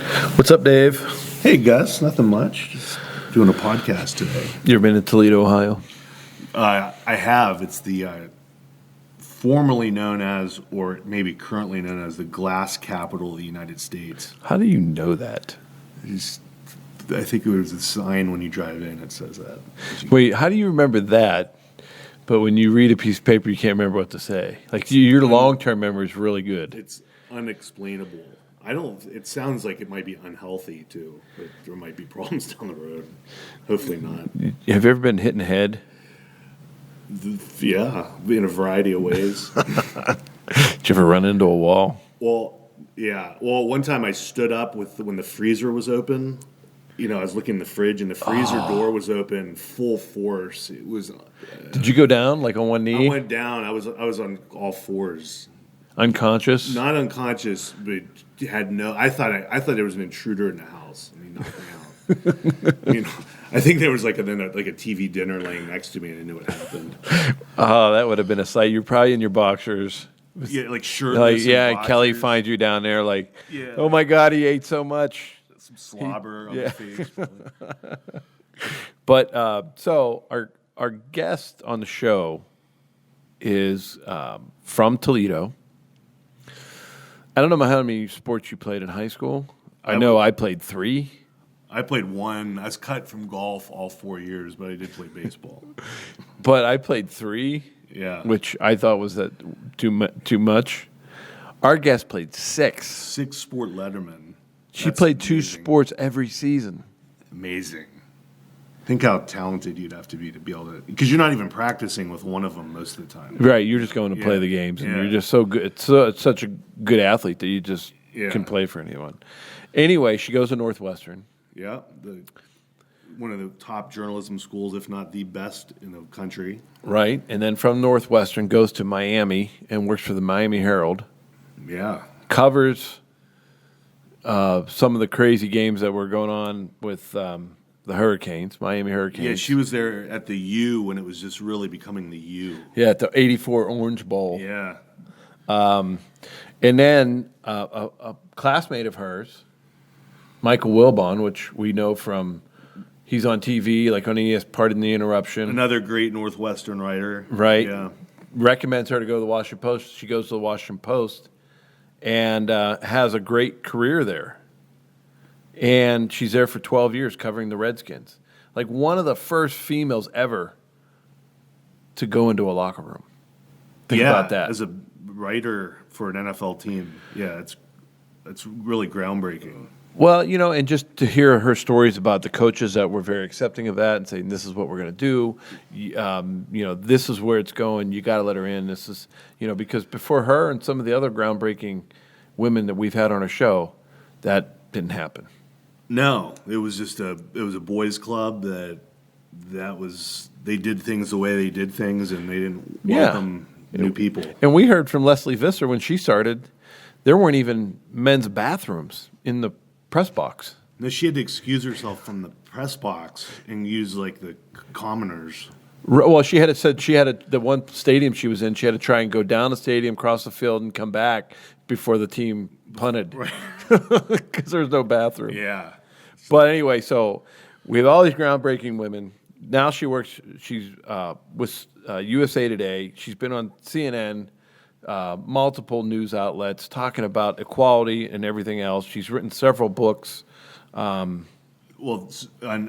What's up, Dave? Hey, Gus. Nothing much. Just doing a podcast today. You ever been to Toledo, Ohio? I have. It's the formerly known as, or maybe currently known as, the glass capital of the United States. How do you know that? I think it was a sign when you drive in. It says that. Wait, how do you remember that? But when you read a piece of paper, you can't remember what to say. Like your long-term memory is really good. It's unexplainable. It sounds like it might be unhealthy too, but there might be problems down the road. Hopefully not. Have you ever been hit in the head? Yeah, in a variety of ways. Did you ever run into a wall? Well, yeah. Well, one time I stood up when the freezer was open. I was looking in the fridge, and the freezer door was open full force. It was. Did you go down like on one knee? I went down. I was on all fours. Unconscious? Not unconscious, but had no. I thought there was an intruder in the house. I mean, knocked me out. I think there was like a TV dinner laying next to me, and I knew what happened. Oh, that would have been a sight. You're probably in your boxers. Yeah, like shirtless. And Kelly finds you down there, like, yeah. Oh my God, he ate so much. Some slobber on the face. But so our guest on the show is from Toledo. I don't know how many sports you played in high school. I know I played 3. I played 1. I was cut from golf all 4 years, but I did play baseball. But I played 3, which I thought was too much. Our guest played 6. 6 sport letterman. She played 2 sports every season. Amazing. Think how talented you'd have to be able to, because you're not even practicing with one of them most of the time. Right, you're just going to play the games, and you're just so good. It's such a good athlete that you just can play for anyone. Anyway, she goes to Northwestern. Yeah, one of the top journalism schools, if not the best in the country. Right, and then from Northwestern goes to Miami and works for the Miami Herald. Yeah. Covers some of the crazy games that were going on with the Hurricanes, Miami Hurricanes. Yeah, she was there at the U when it was just really becoming the U. Yeah, at the '84 Orange Bowl. Yeah. And then a classmate of hers, Michael Wilbon, which we know from, he's on TV, like on Pardon the Interruption. Another great Northwestern writer. Right. Yeah. Recommends her to go to the Washington Post. She goes to the Washington Post and has a great career there. And she's there for 12 years covering the Redskins. Like one of the first females ever to go into a locker room. Think about that. As a writer for an NFL team, it's really groundbreaking. Well, and just to hear her stories about the coaches that were very accepting of that and saying, this is what we're going to do. This is where it's going. You got to let her in. This is, because before her and some of the other groundbreaking women that we've had on our show, that didn't happen. No, it was just a boys' club that they did things the way they did things, and they didn't welcome new people. And we heard from Leslie Visser when she started, there weren't even men's bathrooms in the press box. No, she had to excuse herself from the press box and use like the commoners. Well, she had the one stadium she was in, she had to try and go down the stadium, cross the field, and come back before the team punted. Right. Because there's no bathroom. Yeah. But anyway, so we have all these groundbreaking women. Now she's with USA Today. She's been on CNN, multiple news outlets, talking about equality and everything else. She's written several books. And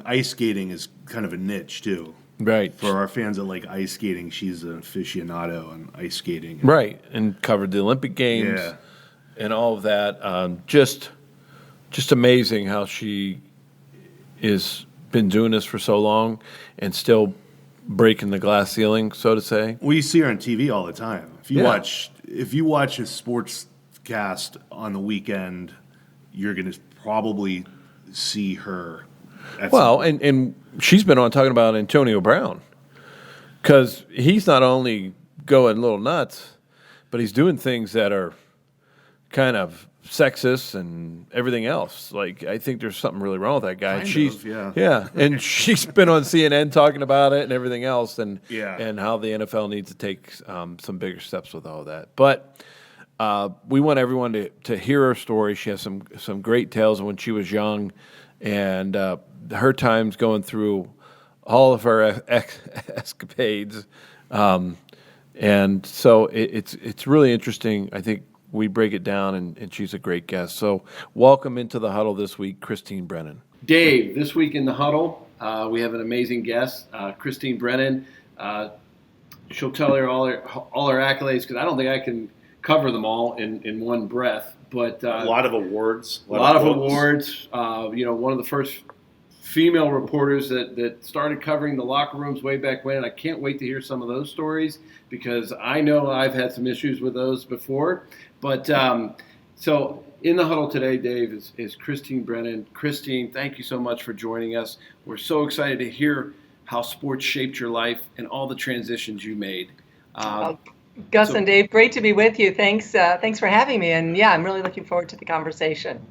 ice skating is kind of a niche, too. Right. For our fans that like ice skating, she's an aficionado on ice skating. Right, and covered the Olympic Games and all of that. Just amazing how she has been doing this for so long and still breaking the glass ceiling, so to say. Well, you see her on TV all the time. If you watch a sports cast on the weekend, you're going to probably see her. And she's been on talking about Antonio Brown because he's not only going a little nuts, but he's doing things that are kind of sexist and everything else. Like, I think there's something really wrong with that guy. And she's been on CNN talking about it and everything else, and how the NFL needs to take some bigger steps with all that. But we want everyone to hear her story. She has some great tales of when she was young, and her times going through all of her escapades. And so it's really interesting. I think we break it down, and she's a great guest. So welcome into the huddle this week, Christine Brennan. Dave, this week in the huddle, we have an amazing guest, Christine Brennan. She'll tell her all her accolades, because I don't think I can cover them all in one breath. But a lot of awards. A lot of awards. One of the first female reporters that started covering the locker rooms way back when. And I can't wait to hear some of those stories, because I know I've had some issues with those before. But so in the huddle today, Dave, is Christine Brennan. Christine, thank you so much for joining us. We're so excited to hear how sports shaped your life and all the transitions you made. Gus and Dave, great to be with you. Thanks for having me. And yeah, I'm really looking forward to the conversation.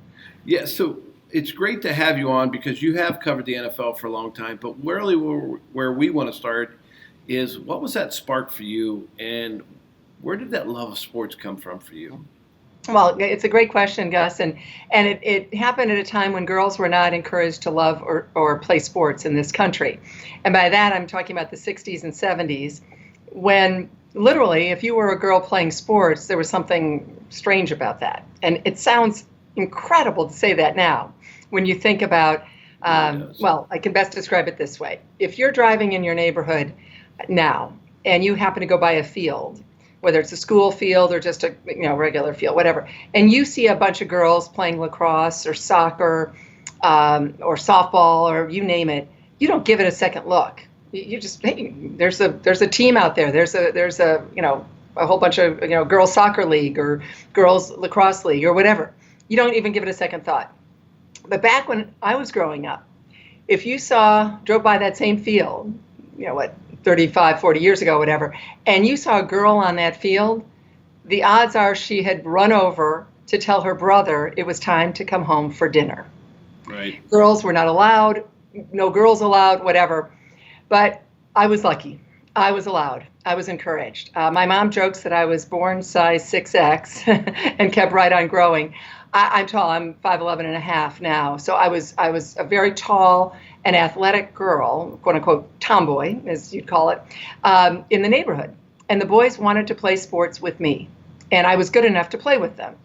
Yeah, so it's great to have you on, because you have covered the NFL for a long time. But really where we want to start is, what was that spark for you, and where did that love of sports come from for you? Well, it's a great question, Gus, and it happened at a time when girls were not encouraged to love or play sports in this country. And by that, I'm talking about the 60s and 70s, when literally, if you were a girl playing sports, there was something strange about that. And it sounds incredible to say that now, when you think about, well, I can best describe it this way. If you're driving in your neighborhood now, and you happen to go by a field, whether it's a school field or just a regular field, whatever, and you see a bunch of girls playing lacrosse or soccer or softball or you name it, you don't give it a second look. You just, hey, there's a team out there. There's a whole bunch of girls soccer league or girls lacrosse league or whatever. You don't even give it a second thought. But back when I was growing up, if you drove by that same field, 35, 40 years ago, whatever, and you saw a girl on that field, the odds are she had run over to tell her brother it was time to come home for dinner. Right. Girls were not allowed, no girls allowed, whatever. But I was lucky. I was allowed. I was encouraged. My mom jokes that I was born size 6X and kept right on growing. I'm tall. I'm 5'11" and a half now. So I was a very tall and athletic girl, quote unquote tomboy, as you'd call it, in the neighborhood. And the boys wanted to play sports with me, and I was good enough to play with them.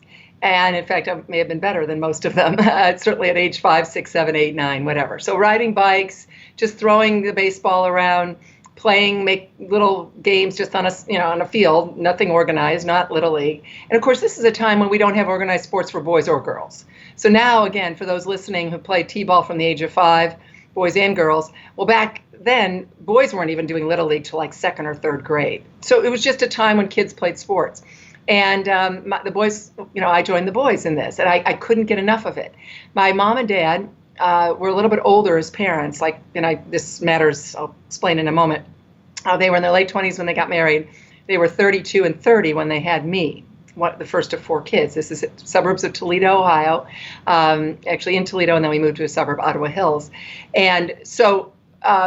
And in fact, I may have been better than most of them, certainly at age 5, 6, 7, 8, 9, whatever. So riding bikes, just throwing the baseball around, make little games just on a field, nothing organized, not Little League. And of course, this is a time when we don't have organized sports for boys or girls. So now, again, for those listening who played t-ball from the age of 5, boys and girls, well, back then, boys weren't even doing Little League till like 2nd or 3rd grade. So it was just a time when kids played sports. And the boys, I joined the boys in this, and I couldn't get enough of it. My mom and dad were a little bit older as parents. This matters, I'll explain in a moment. They were in their late 20s when they got married. They were 32 and 30 when they had me, the first of 4 kids. This is suburbs of Toledo, Ohio, actually in Toledo, and then we moved to a suburb, Ottawa Hills. And so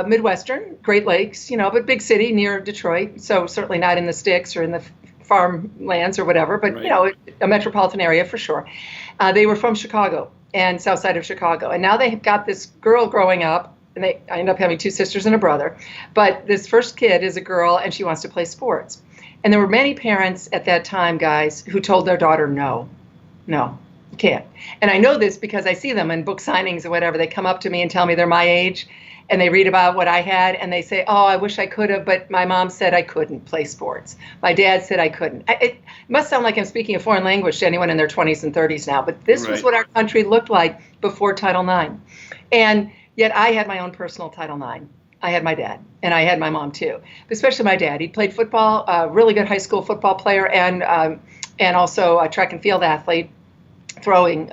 Midwestern, Great Lakes, but big city near Detroit, so certainly not in the sticks or in the farmlands or whatever, but right. A metropolitan area for sure. They were from Chicago and south side of Chicago, and now they've got this girl growing up, and I end up having 2 sisters and a brother. But this first kid is a girl, and she wants to play sports. And there were many parents at that time, guys, who told their daughter, no, you can't. And I know this because I see them in book signings or whatever. They come up to me and tell me they're my age, and they read about what I had, and they say, oh, I wish I could have, but my mom said I couldn't play sports. My dad said I couldn't. It must sound like I'm speaking a foreign language to anyone in their 20s and 30s now, but this was what our country looked like before Title IX. And yet I had my own personal Title IX. I had my dad, and I had my mom too, but especially my dad. He played football, a really good high school football player, and also a track and field athlete, throwing,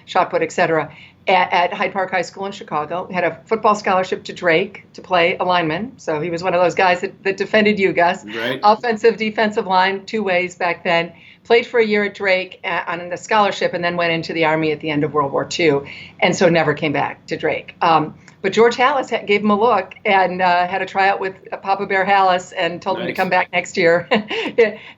shot put, etc. At Hyde Park High School in Chicago. Had a football scholarship to Drake to play a lineman. So he was one of those guys that defended you, Gus. Right. Offensive, defensive line, 2 ways back then. played for a year at Drake on a scholarship, and then went into the Army at the end of World War II, and so never came back to Drake. But George Halas gave him a look and had a tryout with Papa Bear Halas and told him to come back next year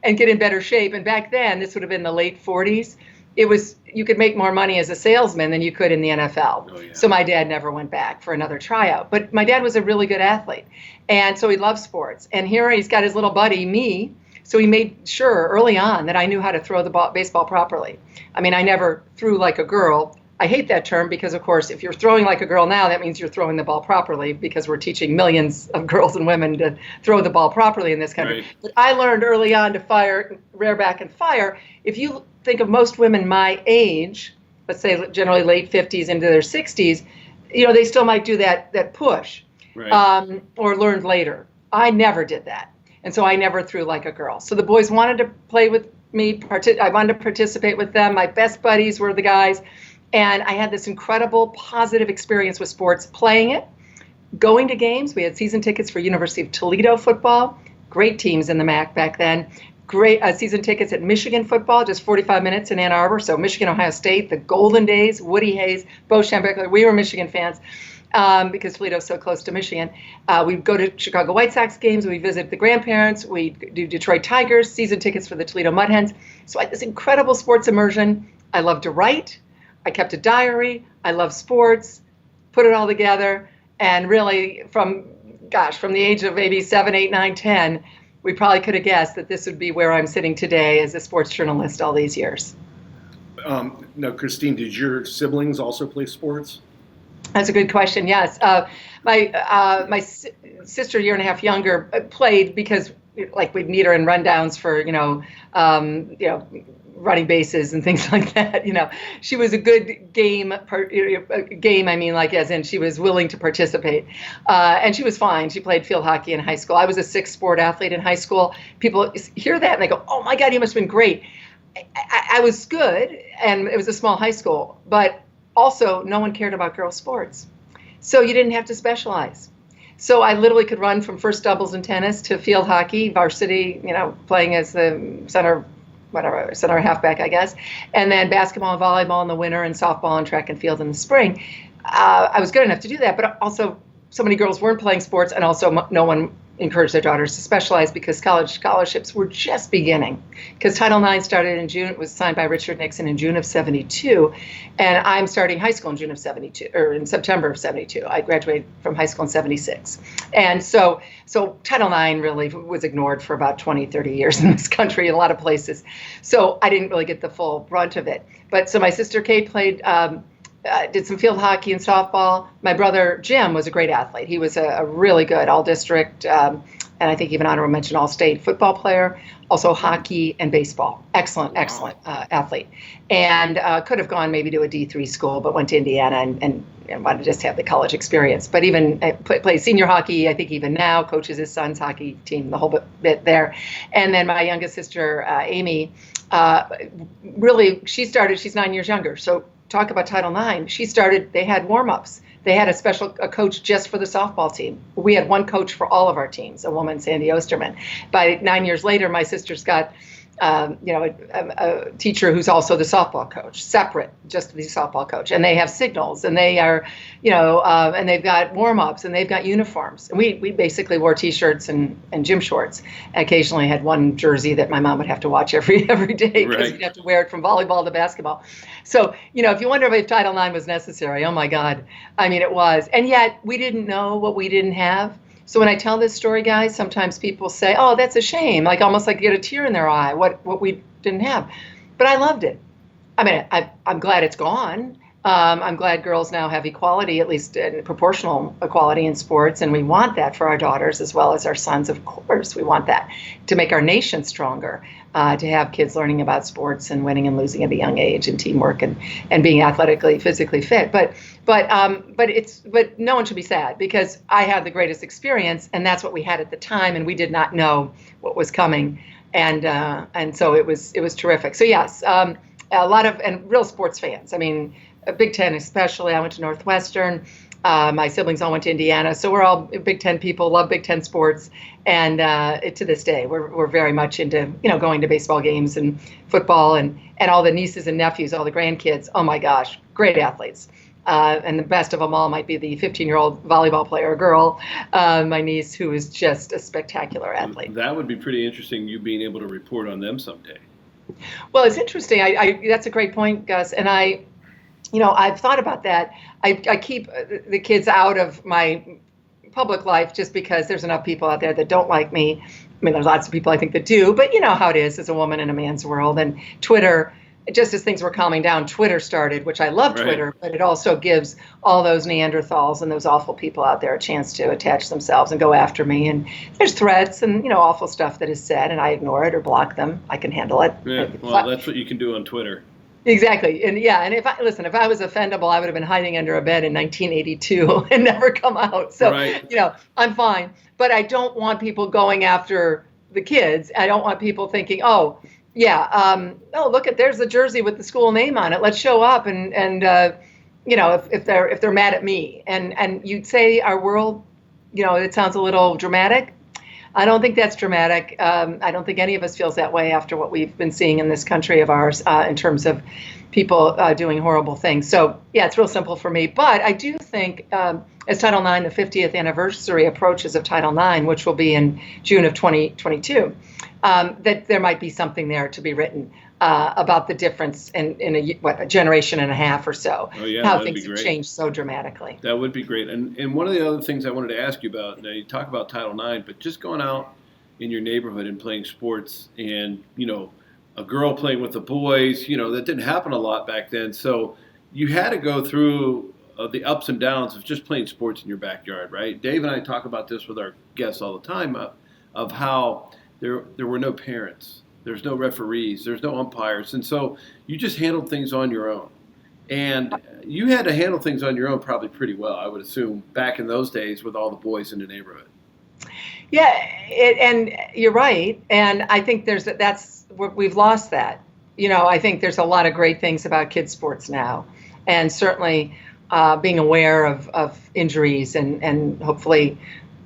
and get in better shape. And back then, this would have been the late 40s, you could make more money as a salesman than you could in the NFL. Oh, yeah. So my dad never went back for another tryout. But my dad was a really good athlete, and so he loved sports. And here he's got his little buddy, me. So he made sure early on that I knew how to throw the baseball properly. I mean, I never threw like a girl. I hate that term because, of course, if you're throwing like a girl now, that means you're throwing the ball properly, because we're teaching millions of girls and women to throw the ball properly in this country. Right. But I learned early on to rear back and fire. If you think of most women my age, let's say generally late 50s into their 60s, they still might do that push, right. Or learned later. I never did that. And so I never threw like a girl. So the boys wanted to play with me. I wanted to participate with them. My best buddies were the guys. And I had this incredible positive experience with sports, playing it, going to games. We had season tickets for University of Toledo football, great teams in the MAC back then, great season tickets at Michigan football, just 45 minutes in Ann Arbor. So Michigan, Ohio State, the Golden Days, Woody Hayes, Bo Schembechler. We were Michigan fans because Toledo's so close to Michigan. We'd go to Chicago White Sox games. We'd visit the grandparents. We'd do Detroit Tigers, season tickets for the Toledo Mud Hens. So I had this incredible sports immersion. I loved to write. I kept a diary. I love sports, put it all together. And really from the age of maybe 7, 8, 9, 10, we probably could have guessed that this would be where I'm sitting today as a sports journalist all these years. Now, Christine, did your siblings also play sports? That's a good question. Yes. My sister, a year and a half younger, played because we'd meet her in rundowns for, running bases and things like that. She was a good game. I mean, as in she was willing to participate, and she was fine. She played field hockey in high school. I was a 6-sport athlete in high school. People hear that and they go, "Oh my God, you must have been great." I was good, and it was a small high school, but also no one cared about girls' sports, so you didn't have to specialize. So I literally could run from first doubles in tennis to field hockey, varsity, playing as the center halfback, I guess, and then basketball and volleyball in the winter, and softball and track and field in the spring. I was good enough to do that, but also so many girls weren't playing sports, and also no one encouraged their daughters to specialize because college scholarships were just beginning. Because Title IX started in June, it was signed by Richard Nixon in June of '72, and I'm starting high school in June of '72, or in September of '72. I graduated from high school in '76, and so Title IX really was ignored for about 20, 30 years in this country in a lot of places. So I didn't really get the full brunt of it. But so my sister Kate played. Did some field hockey and softball. My brother Jim was a great athlete. He was a really good all-district, and I think even honorable mention all-state football player, also hockey and baseball. Excellent athlete. And could have gone maybe to a D3 school, but went to Indiana and wanted to just have the college experience. But even plays senior hockey, I think even now, coaches his son's hockey team, the whole bit there. And then my youngest sister, Amy, really, she's 9 years younger, so talk about Title IX. They had warm-ups. They had a coach just for the softball team. We had one coach for all of our teams, a woman, Sandy Osterman. By 9 years later, my sister's got a teacher who's also the softball coach, separate, just the softball coach. And they have signals, and they are, and they've got warm-ups, and they've got uniforms. And we basically wore T-shirts and gym shorts. And occasionally had one jersey that my mom would have to watch every day because you'd have to wear it from volleyball to basketball. So, if you wonder if Title IX was necessary, oh my God. I mean, it was. And yet we didn't know what we didn't have. So when I tell this story, guys, sometimes people say, "Oh, that's a shame," almost like get a tear in their eye, what we didn't have. But I loved it. I mean, I'm glad it's gone. I'm glad girls now have equality, at least proportional equality in sports, and we want that for our daughters as well as our sons. Of course, we want that to make our nation stronger, to have kids learning about sports and winning and losing at a young age, and teamwork and being athletically, physically fit. But no one should be sad because I had the greatest experience, and that's what we had at the time, and we did not know what was coming, and so it was terrific. So yes, a lot of and real sports fans. I mean. Big Ten especially. I went to Northwestern. My siblings all went to Indiana, so we're all Big Ten people, love Big Ten sports, and to this day, we're very much into going to baseball games and football, and all the nieces and nephews, all the grandkids. Oh my gosh, great athletes. And the best of them all might be the 15-year-old volleyball player girl, my niece, who is just a spectacular athlete. That would be pretty interesting, you being able to report on them someday. Well, it's interesting. That's a great point, Gus. And I've thought about that. I keep the kids out of my public life just because there's enough people out there that don't like me. I mean, there's lots of people I think that do, but you know how it is as a woman in a man's world. And Twitter, just as things were calming down, Twitter started, which I love Twitter, but it also gives all those Neanderthals and those awful people out there a chance to attach themselves and go after me. And there's threats and, awful stuff that is said, and I ignore it or block them. I can handle it. Yeah, well, that's what you can do on Twitter. Exactly. And if I was offendable, I would have been hiding under a bed in 1982 and never come out. So, I'm fine. But I don't want people going after the kids. I don't want people thinking, look there's the jersey with the school name on it. Let's show up and if they're mad at me. And you'd say our world, it sounds a little dramatic. I don't think that's dramatic. I don't think any of us feels that way after what we've been seeing in this country of ours in terms of people doing horrible things. So, yeah, it's real simple for me. But I do think as Title IX, the 50th anniversary approaches of Title IX, which will be in June of 2022, that there might be something there to be written about the difference in a generation and a half or so, how things have changed so dramatically. That would be great. And one of the other things I wanted to ask you about, now you talk about Title IX, but just going out in your neighborhood and playing sports and, a girl playing with the boys, that didn't happen a lot back then. So you had to go through the ups and downs of just playing sports in your backyard, right? Dave and I talk about this with our guests all the time of how there were no parents. There's no referees. There's no umpires. And so you just handled things on your own. And you had to handle things on your own probably pretty well, I would assume, back in those days with all the boys in the neighborhood. Yeah, and you're right. And I think we've lost that. I think there's a lot of great things about kids' sports now. And certainly being aware of injuries and hopefully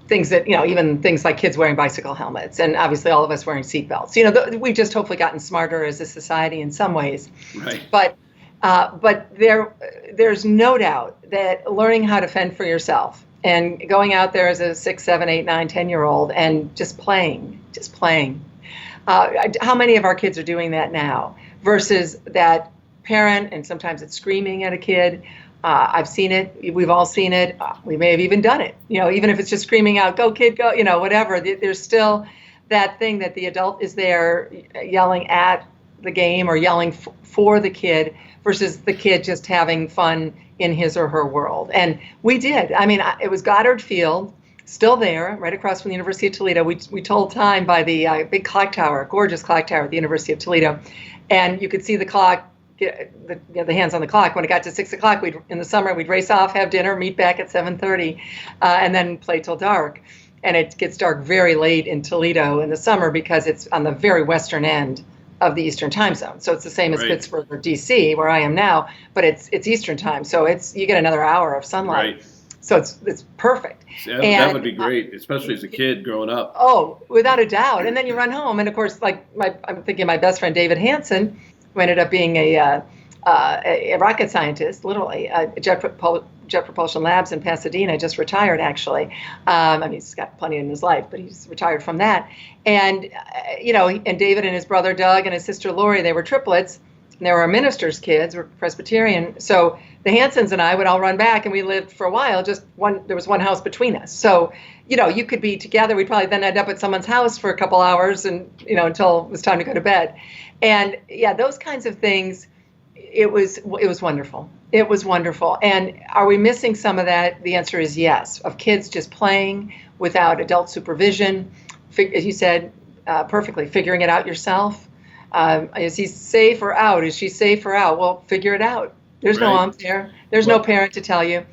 things that, even things like kids wearing bicycle helmets and obviously all of us wearing seatbelts. We've just hopefully gotten smarter as a society in some ways. Right. But there's no doubt that learning how to fend for yourself and going out there as a 6, 7, 8, 9, 10-year-old and just playing. How many of our kids are doing that now versus that parent, and sometimes it's screaming at a kid. I've seen it. We've all seen it. We may have even done it. Even if it's just screaming out, "Go kid, go!" Whatever. There's still that thing that the adult is there yelling at the game or yelling for the kid versus the kid just having fun in his or her world. And we did. I mean, it was Goddard Field, still there, right across from the University of Toledo. We told time by the big clock tower, gorgeous clock tower at the University of Toledo, and you could see the clock. The hands on the clock. When it got to 6 o'clock, in the summer we'd race off, have dinner, meet back at 7:30, and then play till dark. And it gets dark very late in Toledo in the summer because it's on the very western end of the Eastern time zone. So it's the same as Pittsburgh or DC, where I am now, but it's Eastern time. So you get another hour of sunlight. Right. So it's perfect. Yeah, that would be great, especially as a kid growing up. Oh, without a doubt. And then you run home, and of course, I'm thinking my best friend David Hansen, who ended up being a rocket scientist, literally, Jet Propulsion Labs in Pasadena, just retired, actually. He's got plenty in his life, but he's retired from that. And, and David and his brother Doug and his sister Lori, they were triplets. And they were our minister's kids, we're Presbyterian. So the Hansons and I would all run back, and we lived for a while, there was one house between us. So, you could be together. We'd probably then end up at someone's house for a couple hours and, until it was time to go to bed. And yeah, those kinds of things, it was wonderful. It was wonderful. And are we missing some of that? The answer is yes, of kids just playing without adult supervision, as you said perfectly, figuring it out yourself. Is he safe or out? Is she safe or out? Well, figure it out. There's no ump there. There's no parent to tell you.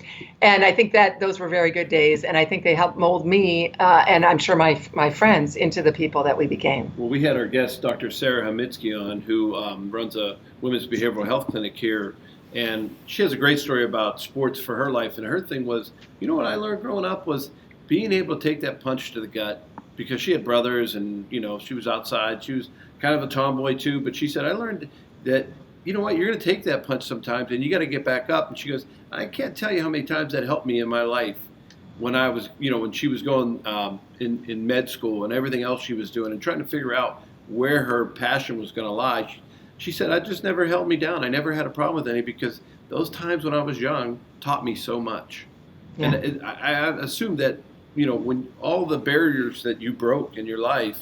And I think that those were very good days. And I think they helped mold me and I'm sure my friends into the people that we became. Well, we had our guest, Dr. Sarah Hamitsky, on, who runs a women's behavioral health clinic here And she has a great story about sports for her life. And her thing was, you know what I learned growing up was being able to take that punch to the gut, because she had brothers and, she was outside. She was kind of a tomboy too. But she said, I learned that, you know what, you're going to take that punch sometimes and you got to get back up. And she goes, I can't tell you how many times that helped me in my life when I was, when she was going in med school and everything else she was doing and trying to figure out where her passion was going to lie. She said, I just never held me down. I never had a problem with any, because those times when I was young taught me so much. Yeah. And I assume that, when all the barriers that you broke in your life,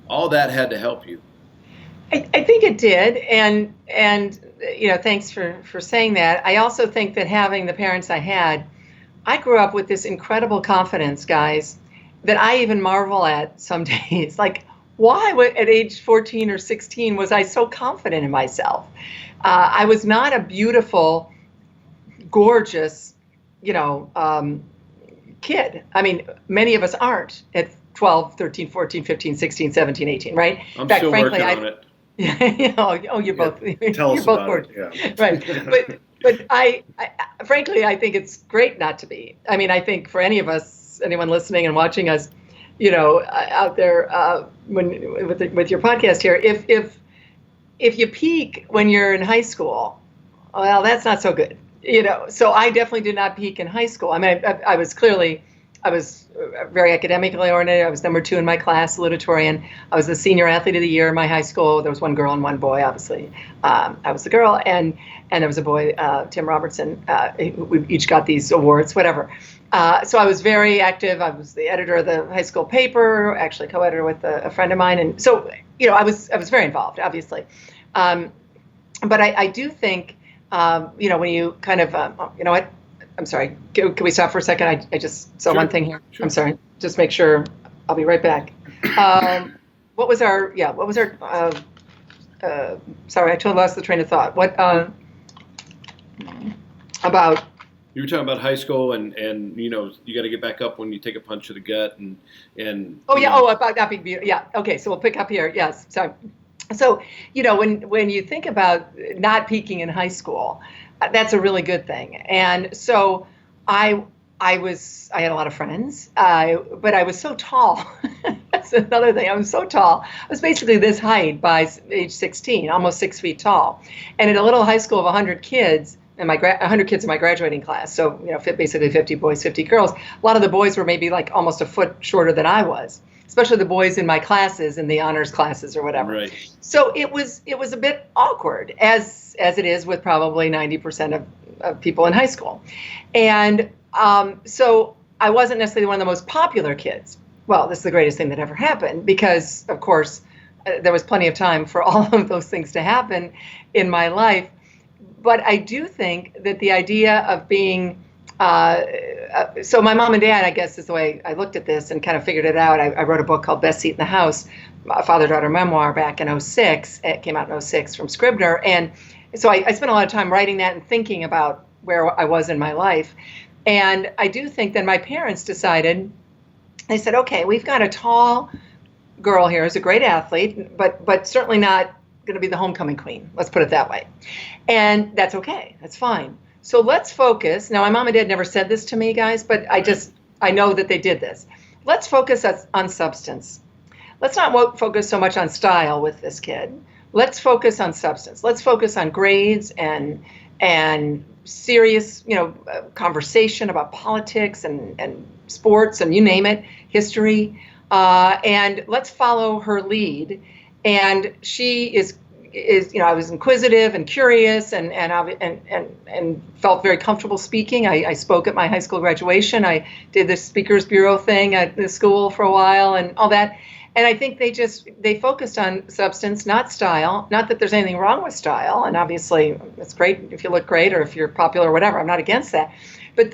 all that had to help you. I think it did. And thanks for saying that. I also think that having the parents I had, I grew up with this incredible confidence, guys, that I even marvel at some days. Like, why at age 14 or 16 was I so confident in myself? I was not a beautiful, gorgeous, kid. I mean, many of us aren't at 12, 13, 14, 15, 16, 17, 18, right? I'm still working on it. You're both. Tell us you're about both it. Yeah. Right. But I frankly, I think it's great not to be. I mean, I think for any of us, anyone listening and watching us, out there with your podcast here, if you peak when you're in high school, well, that's not so good. So I definitely did not peak in high school. I mean, I was very academically oriented. I was number 2 in my class, salutatorian. I was the senior athlete of the year in my high school. There was one girl and one boy, obviously. I was the girl, and there was a boy, Tim Robertson. We each got these awards, whatever. So I was very active. I was the editor of the high school paper, actually co-editor with a friend of mine. And so, I was very involved, obviously. But I do think, when you kind of, what? I'm sorry. Can we stop for a second? I just saw one thing here. Sure. I'm sorry. Just make sure. I'll be right back. What was our? Sorry, I totally lost the train of thought. What about? You were talking about high school and you got to get back up when you take a punch to the gut and. Oh yeah. Oh, about not being beautiful. Yeah. Okay. So we'll pick up here. Yes. Sorry. So when you think about not peaking in high school, that's a really good thing. And so I had a lot of friends, but I was so tall. That's another thing. I was so tall. I was basically this height by age 16, almost 6 feet tall. And in a little high school of 100 kids, and 100 kids in my graduating class, so basically 50 boys, 50 girls. A lot of the boys were maybe like almost a foot shorter than I was, especially the boys in my classes, in the honors classes or whatever. Right. So it was a bit awkward, as it is with probably 90% of people in high school. And so I wasn't necessarily one of the most popular kids. Well, this is the greatest thing that ever happened, because, of course, there was plenty of time for all of those things to happen in my life. But I do think that the idea of being so my mom and dad, I guess, is the way I looked at this and kind of figured it out. I wrote a book called Best Seat in the House, a father-daughter memoir back in 2006. It came out in 2006 from Scribner. And so I spent a lot of time writing that and thinking about where I was in my life. And I do think that my parents decided, they said, okay, we've got a tall girl here who's a great athlete, but certainly not going to be the homecoming queen. Let's put it that way. And that's okay. That's fine. So let's focus. Now, my mom and dad never said this to me, guys, but I know that they did this. Let's focus on substance. Let's not focus so much on style with this kid. Let's focus on substance. Let's focus on grades and serious, conversation about politics and sports and you name it, history. And let's follow her lead. And she is I was inquisitive and curious and felt very comfortable speaking. I spoke at my high school graduation. I did the speakers bureau thing at the school for a while and all that. And I think they focused on substance, not style. Not that there's anything wrong with style. And obviously it's great if you look great or if you're popular or whatever. I'm not against that. But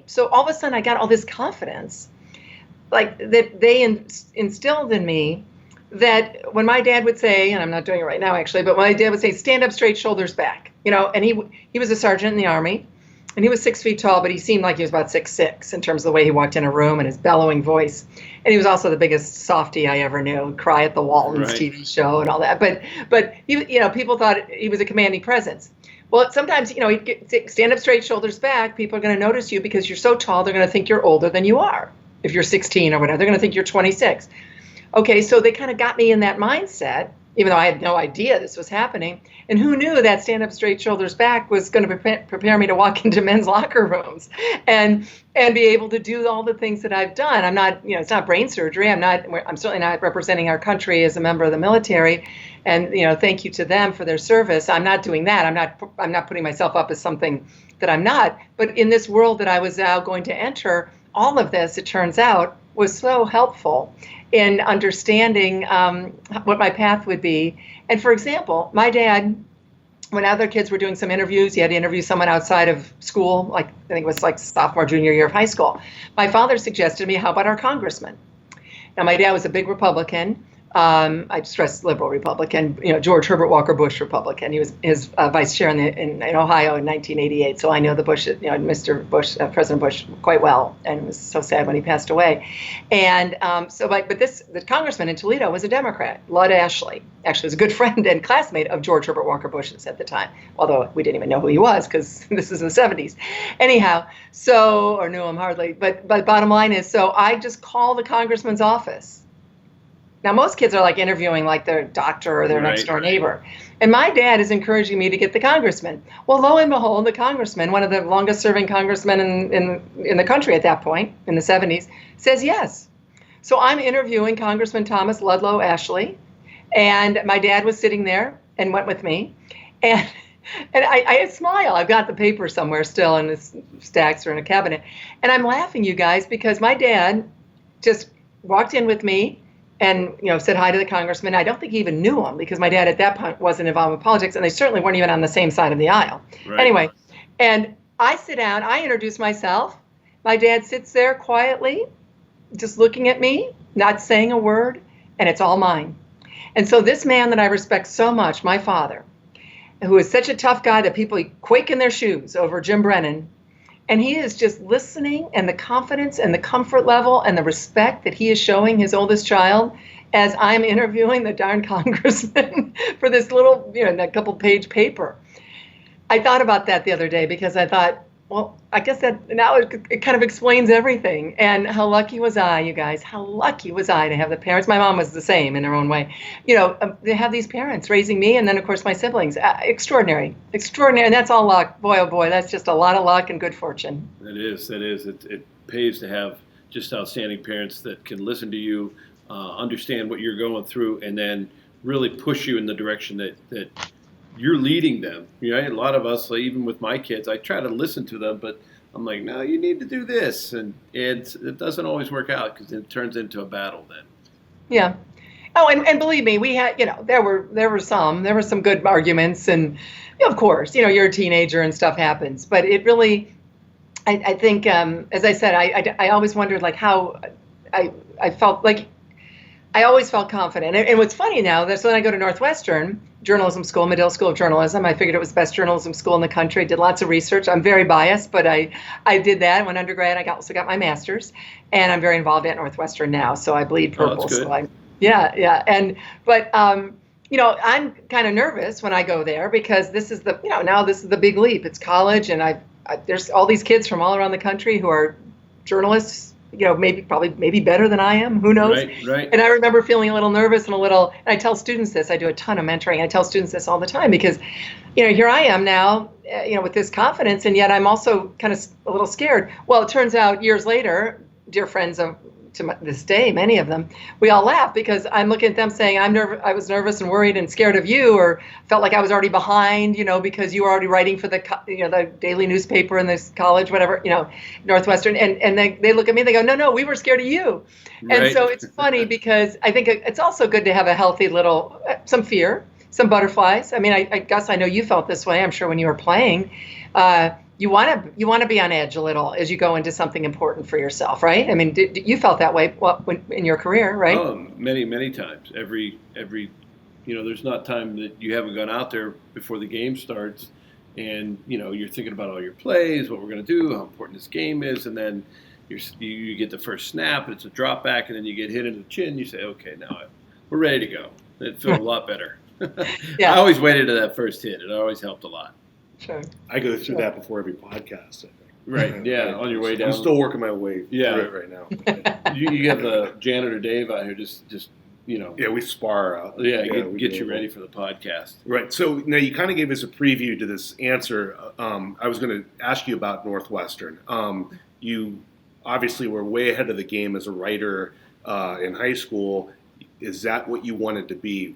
so all of a sudden I got all this confidence, like that they instilled in me, that when my dad would say, and I'm not doing it right now actually, but when my dad would say, stand up straight, shoulders back, and he was a sergeant in the Army, and he was 6 feet tall, but he seemed like he was about 6'6" in terms of the way he walked in a room and his bellowing voice. And he was also the biggest softie I ever knew, cry at the Waltons TV show and all that. But he, people thought he was a commanding presence. Well, sometimes, stand up straight, shoulders back. People are going to notice you because you're so tall. They're going to think you're older than you are. If you're 16 or whatever, they're going to think you're 26. Okay, so they kind of got me in that mindset, even though I had no idea this was happening. And who knew that stand up straight, shoulders back was going to prepare me to walk into men's locker rooms and be able to do all the things that I've done. I'm not, it's not brain surgery. I'm certainly not representing our country as a member of the military. And, thank you to them for their service. I'm not doing that. I'm not putting myself up as something that I'm not. But in this world that I was now going to enter, all of this, it turns out, was so helpful in understanding what my path would be. And for example, my dad, when other kids were doing some interviews, he had to interview someone outside of school, like I think it was like sophomore, junior year of high school. My father suggested to me, how about our congressman? Now, my dad was a big Republican. I stress liberal Republican, George Herbert Walker Bush Republican. He was his vice chair in Ohio in 1988. So I know the Bush, Mr. Bush, President Bush, quite well, and it was so sad when he passed away. And the congressman in Toledo was a Democrat, Lud Ashley. Actually, was a good friend and classmate of George Herbert Walker Bush's at the time, although we didn't even know who he was because this is in the 70s. Anyhow, or knew him hardly. But bottom line is, so I just called the congressman's office. Now, most kids are like interviewing like their doctor or their next door neighbor. And my dad is encouraging me to get the congressman. Well, lo and behold, the congressman, one of the longest serving congressmen in the country at that point, in the 70s, says yes. So I'm interviewing Congressman Thomas Ludlow Ashley. And my dad was sitting there and went with me. And I smile. I've got the paper somewhere still in this stacks or in a cabinet. And I'm laughing, you guys, because my dad just walked in with me and said hi to the congressman. I don't think he even knew him because my dad at that point wasn't involved with politics, and they certainly weren't even on the same side of the aisle. Right. Anyway, and I sit down, I introduce myself. My dad sits there quietly, just looking at me, not saying a word, and it's all mine. And so this man that I respect so much, my father, who is such a tough guy that people quake in their shoes over Jim Brennan, and he is just listening, and the confidence and the comfort level and the respect that he is showing his oldest child as I'm interviewing the darn congressman for this little, that couple page paper. I thought about that the other day because I thought, well, I guess that now it kind of explains everything. And how lucky was I, you guys? How lucky was I to have the parents? My mom was the same in her own way. They have these parents raising me, and then of course my siblings. Extraordinary. And that's all luck. Boy, oh boy, that's just a lot of luck and good fortune. That is. It pays to have just outstanding parents that can listen to you, understand what you're going through, and then really push you in the direction that you're leading them. A lot of us, like, even with my kids, I try to listen to them, but I'm like, no, you need to do this. And it doesn't always work out because it turns into a battle then. Yeah. Oh, and believe me, we had, there were some good arguments. And of course, you're a teenager and stuff happens. But it really, I think, as I said, I always wondered like how I felt like I always felt confident. And what's funny now, that's when I go to Northwestern Journalism School, Medill School of Journalism. I figured it was the best journalism school in the country. Did lots of research. I'm very biased, but I did that. When undergrad, I also got my master's, and I'm very involved at Northwestern now. So I bleed purple. Oh, that's good. So but I'm kind of nervous when I go there because this is now this is the big leap. It's college, and there's all these kids from all around the country who are journalists. Maybe better than I am. Who knows? Right. And I remember feeling a little nervous and and I tell students this. I do a ton of mentoring. I tell students this all the time because, here I am now, with this confidence, and yet I'm also kind of a little scared. Well, it turns out years later, dear friends of to this day, many of them, we all laugh because I'm looking at them saying, I was nervous and worried and scared of you, or felt like I was already behind, because you were already writing for the daily newspaper in this college, whatever, Northwestern. And they look at me, they go, no, we were scared of you. Right. And so it's funny because I think it's also good to have a healthy little, some fear, some butterflies. I mean, I guess I know you felt this way, I'm sure, when you were playing. You want to be on edge a little as you go into something important for yourself, right? I mean, you felt that way in your career, right? Oh, many times. Every there's not time that you haven't gone out there before the game starts, and you're thinking about all your plays, what we're going to do, how important this game is, and then you get the first snap, and it's a drop back, and then you get hit in the chin. You say, okay, now we're ready to go. It feels a lot better. Yeah. I always waited to that first hit. It always helped a lot. Sure. I go through that before every podcast. I think. Right. Yeah. On your way down. I'm still working my way Yeah. through it right now. You have the janitor Dave out here just Yeah, we spar out. get we you do. ready for the podcast. Right. So now you kind of gave us a preview to this answer. I was going to ask you about Northwestern. You obviously were way ahead of the game as a writer in high school. Is that what you wanted to be?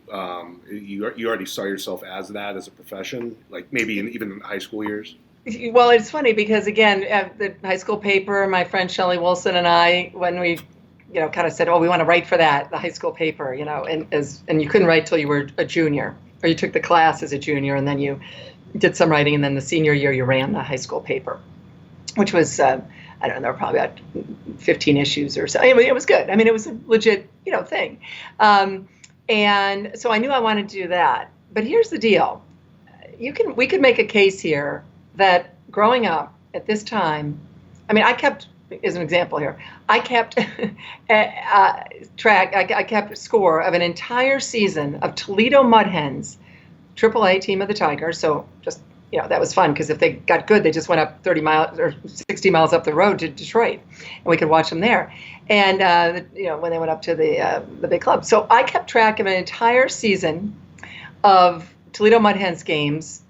You already saw yourself as that as a profession, like maybe even in high school years? Well, it's funny because, again, at the high school paper, my friend Shelley Wilson and I, when we, kind of said, oh, we want to write for that, the high school paper, and you couldn't write till you were a junior, or you took the class as a junior, and then you did some writing, and then the senior year you ran the high school paper, which was, I don't know, there were probably about 15 issues or so. Anyway, it was good. I mean, it was a legit, thing. And so I knew I wanted to do that. But here's the deal. We could make a case here that growing up at this time, I kept, as an example here, I kept I kept score of an entire season of Toledo Mud Hens, AAA team of the Tigers. So just, that was fun because if they got good, they just went up 30 miles or 60 miles up the road to Detroit, and we could watch them there. And, when they went up to the big club. So I kept track of an entire season of Toledo Mud Hens games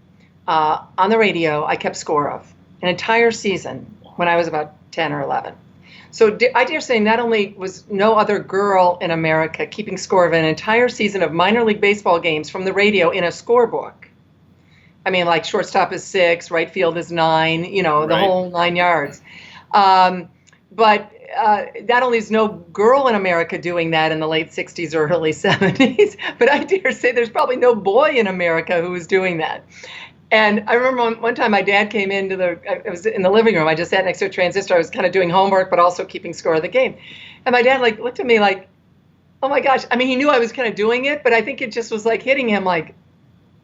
on the radio. I kept score of an entire season when I was about 10 or 11. So I dare say not only was no other girl in America keeping score of an entire season of minor league baseball games from the radio in a scorebook. Like shortstop is 6, right field is 9, the whole 9 yards. But not only is no girl in America doing that in the late 60s or early 70s, but I dare say there's probably no boy in America who was doing that. And I remember one time my dad came I was in the living room. I just sat next to a transistor. I was kind of doing homework, but also keeping score of the game. And my dad looked at me like, oh my gosh. He knew I was kind of doing it, but I think it just was hitting him like,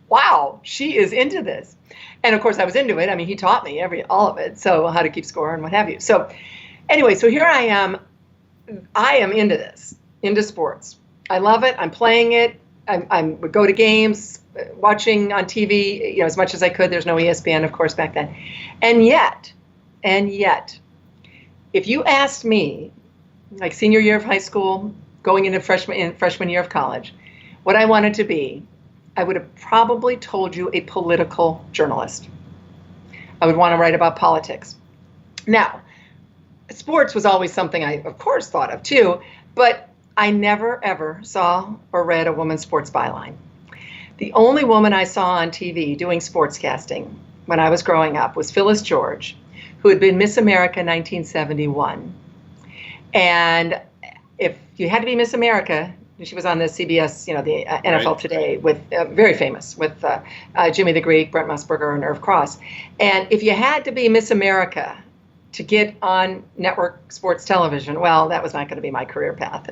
wow, she is into this. And of course I was into it. He taught me all of it. So how to keep score and what have you. So anyway, so here I am. I am into this, into sports. I love it. I'm playing it. I would go to games, watching on TV, as much as I could. There's no ESPN, of course, back then. And yet, if you asked me, like senior year of high school, going into freshman year of college, what I wanted to be, I would have probably told you a political journalist. I would want to write about politics. Now, sports was always something I, of course, thought of too, but I never, ever saw or read a woman's sports byline. The only woman I saw on TV doing sportscasting when I was growing up was Phyllis George, who had been Miss America 1971. And if you had to be Miss America, she was on the CBS, the NFL Today, with very famous with Jimmy the Greek, Brent Musburger, and Irv Cross. And if you had to be Miss America to get on network sports television, well, that was not going to be my career path.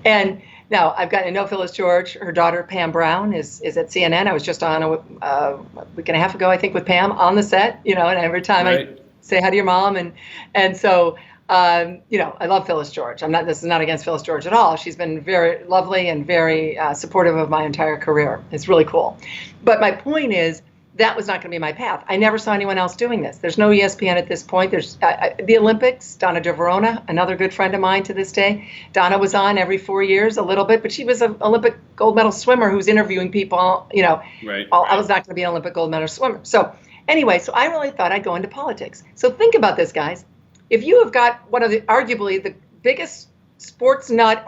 And now I've gotten to know Phyllis George. Her daughter, Pam Brown, is at CNN. I was just on a week and a half ago, I think, with Pam on the set, and every time I say hi to your mom. And so, I love Phyllis George. This is not against Phyllis George at all. She's been very lovely and very supportive of my entire career. It's really cool. But my point is, that was not going to be my path. I never saw anyone else doing this. There's no ESPN at this point. There's the Olympics. Donna DeVerona, another good friend of mine to this day. Donna was on every 4 years a little bit, but she was an Olympic gold medal swimmer who's interviewing people. I was not going to be an Olympic gold medal swimmer. So anyway, so I really thought I'd go into politics. So think about this, guys. If you have got one of arguably the biggest sports nut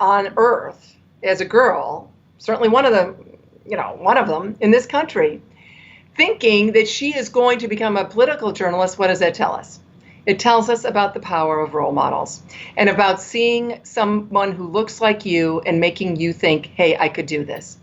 on earth as a girl, certainly one of them in this country, thinking that she is going to become a political journalist, what does that tell us? It tells us about the power of role models and about seeing someone who looks like you and making you think, hey, I could do this.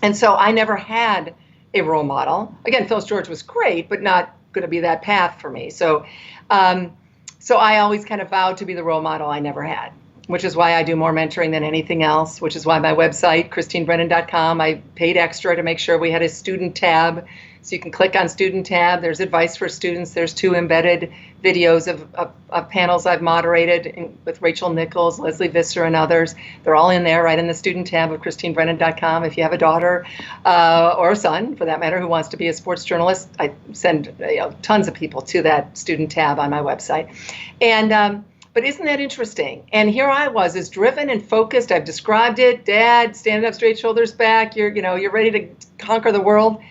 And so I never had a role model. Again, Phyllis George was great, but not going to be that path for me. So I always kind of vowed to be the role model I never had, which is why I do more mentoring than anything else, which is why my website, ChristineBrennan.com, I paid extra to make sure we had a student tab So you can click on student tab. There's advice for students. There's 2 embedded videos of panels I've moderated with Rachel Nichols, Leslie Visser, and others. They're all in there, right in the student tab of ChristineBrennan.com. If you have a daughter or a son, for that matter, who wants to be a sports journalist, I send tons of people to that student tab on my website. And but isn't that interesting? And here I was, as driven and focused. I've described it. Dad, standing up straight, shoulders back. You're ready to conquer the world.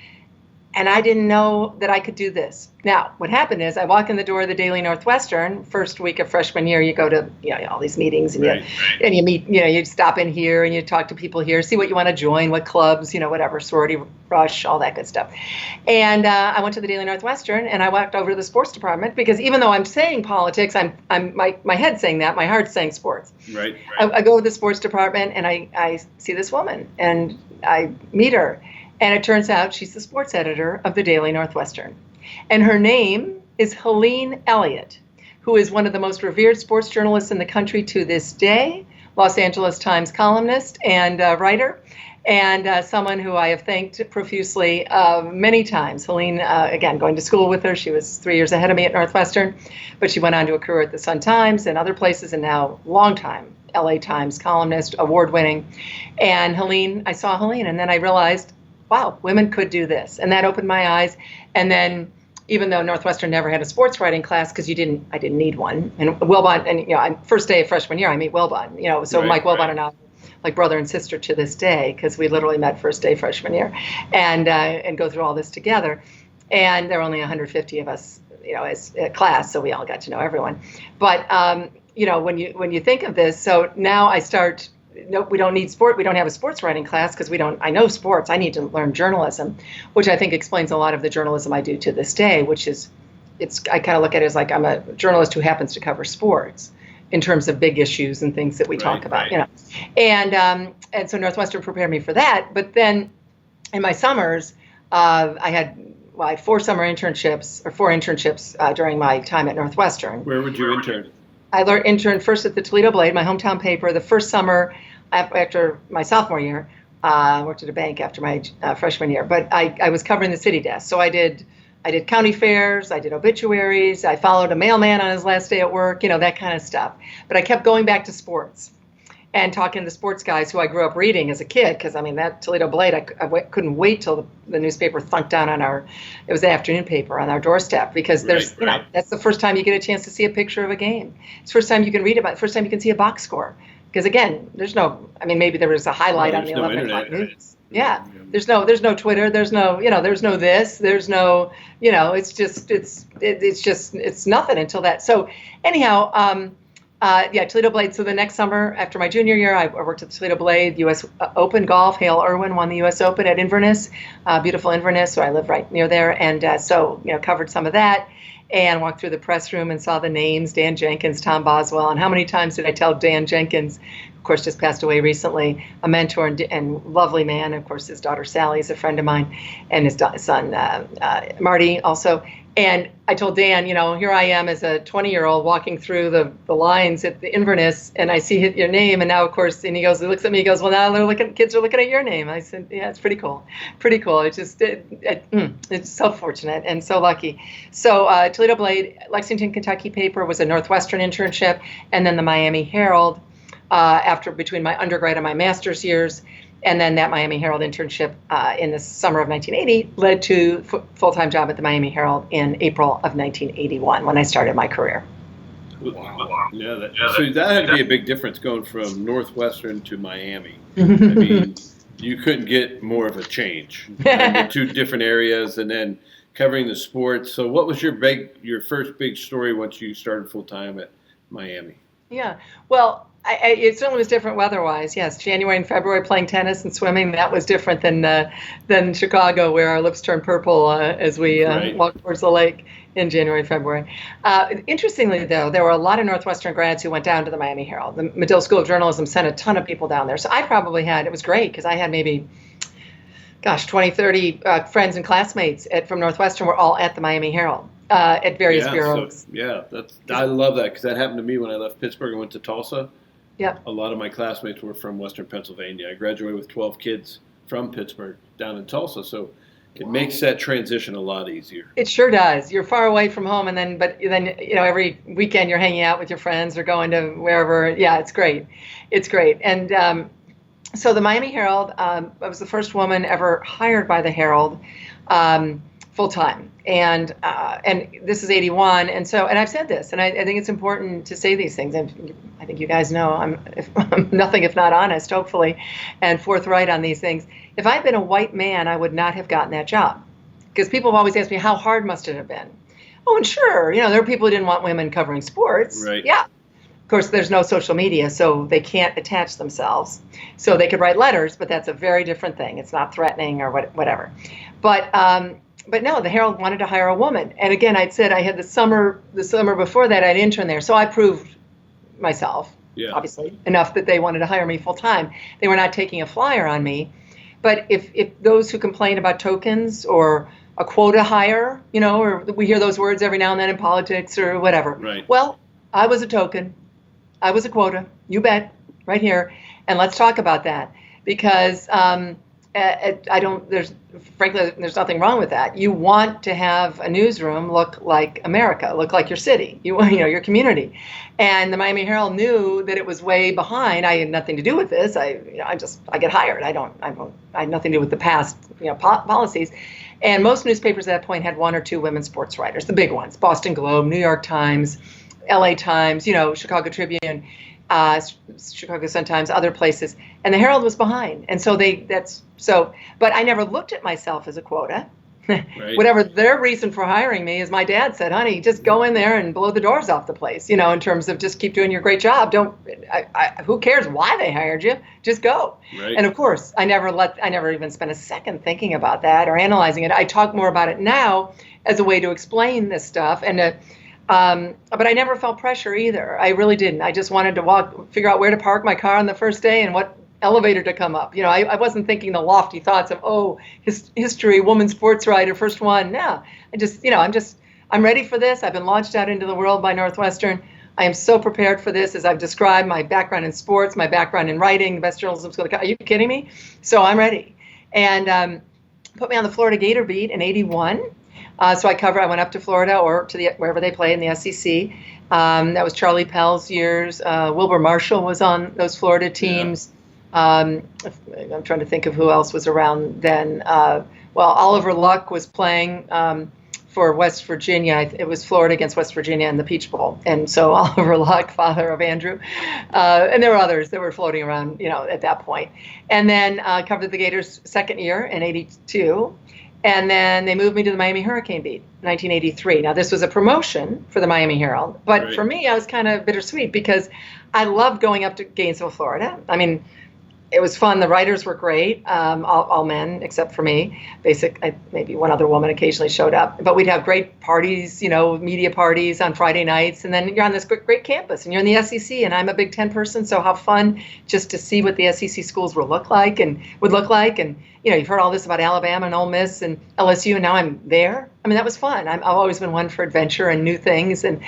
And I didn't know that I could do this. Now, what happened is I walk in the door of the Daily Northwestern. First week of freshman year, you go to all these meetings, and and you meet. You stop in here and you talk to people here, see what you want to join, what clubs, whatever, sorority rush, all that good stuff. And I went to the Daily Northwestern and I walked over to the sports department because even though I'm saying politics, my head's saying that, my heart's saying sports. Right. I go to the sports department and I see this woman and I meet her. And it turns out she's the sports editor of the Daily Northwestern. And her name is Helene Elliott, who is one of the most revered sports journalists in the country to this day, Los Angeles Times columnist and writer, and someone who I have thanked profusely many times. Helene, again, going to school with her. She was 3 years ahead of me at Northwestern, but she went on to a career at the Sun-Times and other places, and now long-time LA Times columnist, award-winning. And Helene, I saw Helene, and then I realized, wow, women could do this. And that opened my eyes. And then, even though Northwestern never had a sports writing class, because I didn't need one. And Wilbon, and first day of freshman year, I meet Wilbon. So right, Mike Wilbon and I, like brother and sister to this day, because we literally met first day freshman year, and go through all this together. And there are only 150 of us, as a class, so we all got to know everyone. But when you think of this, so now I start. No, we don't need sport. We don't have a sports writing class because I know sports. I need to learn journalism, which I think explains a lot of the journalism I do to this day, which is, I kind of look at it as like I'm a journalist who happens to cover sports in terms of big issues and things that we talk about, And so Northwestern prepared me for that. But then in my summers, I had 4 summer internships or 4 internships during my time at Northwestern. Where would you intern? I interned first at the Toledo Blade, my hometown paper. The first summer after my sophomore year, I worked at a bank after my freshman year. But I was covering the city desk. So I did county fairs, I did obituaries, I followed a mailman on his last day at work, that kind of stuff. But I kept going back to sports and talking to the sports guys who I grew up reading as a kid. Because, that Toledo Blade, I couldn't wait till the newspaper thunked down it was the afternoon paper, on our doorstep. Because there's, that's the first time you get a chance to see a picture of a game. It's the first time you can read about it, first time you can see a box score. Because, again, there's maybe there was a highlight on the 11 o'clock news. Yeah. There's no Twitter. There's no, there's no this. There's no, it's just nothing until that. So anyhow, Toledo Blade. So the next summer, after my junior year, I worked at the Toledo Blade, U.S. Open golf. Hale Irwin won the U.S. Open at Inverness, beautiful Inverness, so I live right near there. And covered some of that and walked through the press room and saw the names, Dan Jenkins, Tom Boswell. And how many times did I tell Dan Jenkins, of course, just passed away recently, a mentor and lovely man. Of course, his daughter Sally is a friend of mine, and his son Marty also. And I told Dan, here I am as a 20-year-old walking through the lines at the Inverness, and I see your name, and now, of course, and he looks at me, he goes, well, now kids are looking at your name. I said, yeah, it's pretty cool. Pretty cool. It's just, it's so fortunate and so lucky. So Toledo Blade, Lexington, Kentucky paper was a Northwestern internship, and then the Miami Herald between my undergrad and my master's years. And then that Miami Herald internship in the summer of 1980 led to full-time job at the Miami Herald in April of 1981 when I started my career. Wow. Yeah, so that had to be a big difference going from Northwestern to Miami. You couldn't get more of a change. The 2 different areas and then covering the sports. So what was your first big story once you started full-time at Miami? Yeah, well, it certainly was different weather-wise. Yes, January and February playing tennis and swimming, that was different than Chicago, where our lips turned purple as we walked towards the lake in January and February. Interestingly, though, there were a lot of Northwestern grads who went down to the Miami Herald. The Medill School of Journalism sent a ton of people down there. So I probably it was great because I had maybe 20, 30 friends and classmates from Northwestern were all at the Miami Herald. At various bureaus. I love that because that happened to me when I left Pittsburgh and went to Tulsa. Yep. A lot of my classmates were from Western Pennsylvania. I graduated with 12 kids from Pittsburgh down in Tulsa. So It makes that transition a lot easier. It sure does. You're far away from home, but then every weekend you're hanging out with your friends or going to wherever. Yeah, it's great. It's great. And so the Miami Herald, I was the first woman ever hired by the Herald full time. And this is 81. And I've said this, and I think it's important to say these things. And I think you guys know I'm nothing if not honest, hopefully, and forthright on these things. If I'd been a white man, I would not have gotten that job. Because people have always asked me, how hard must it have been? Oh, and sure, there are people who didn't want women covering sports. Right. Yeah. Of course, there's no social media, so they can't attach themselves. So they could write letters, but that's a very different thing. It's not threatening or whatever. But no, the Herald wanted to hire a woman. And again, I'd said I had the summer before that, I'd interned there. So I proved myself, obviously, enough that they wanted to hire me full time. They were not taking a flyer on me. But if those who complain about tokens or a quota hire, or we hear those words every now and then in politics or whatever. Right. Well, I was a token. I was a quota. You bet. Right here. And let's talk about that because frankly, there's nothing wrong with that. You want to have a newsroom look like America, look like your city, your community. And the Miami Herald knew that it was way behind. I had nothing to do with this. I get hired. I had nothing to do with the past, policies. And most newspapers at that point had one or two women sports writers, the big ones, Boston Globe, New York Times, LA Times, Chicago Tribune, Chicago Sun-Times, other places, and the Herald was behind. And but I never looked at myself as a quota. Right. Whatever their reason for hiring me, as my dad said, honey, just go in there and blow the doors off the place, in terms of just keep doing your great job. Who cares why they hired you? Just go. Right. And of course, I never even spent a second thinking about that or analyzing it. I talk more about it now as a way to explain this stuff but I never felt pressure either. I really didn't. I just wanted to figure out where to park my car on the first day and what elevator to come up. I wasn't thinking the lofty thoughts of, history, woman sports writer, first one. No, I'm ready for this. I've been launched out into the world by Northwestern. I am so prepared for this, as I've described my background in sports, my background in writing, the best journalism school. Are you kidding me? So I'm ready. And put me on the Florida Gator beat in 81. So I went up to Florida or to wherever they play in the SEC. That was Charlie Pell's years. Wilbur Marshall was on those Florida teams. Yeah. I'm trying to think of who else was around then. Oliver Luck was playing for West Virginia. It was Florida against West Virginia in the Peach Bowl. And so Oliver Luck, father of Andrew. And there were others that were floating around, at that point. And then covered the Gators' second year in 82. And then they moved me to the Miami Hurricane beat, 1983. Now, this was a promotion for the Miami Herald. But Right. For me, I was kind of bittersweet because I loved going up to Gainesville, Florida. I mean, it was fun. The writers were great, all men except for me. Maybe one other woman occasionally showed up. But we'd have great parties, media parties on Friday nights. And then you're on this great campus, and you're in the SEC. And I'm a Big Ten person, so how fun just to see what the SEC schools would look like. And you've heard all this about Alabama and Ole Miss and LSU, and now I'm there. I mean, that was fun. I've always been one for adventure and new things, and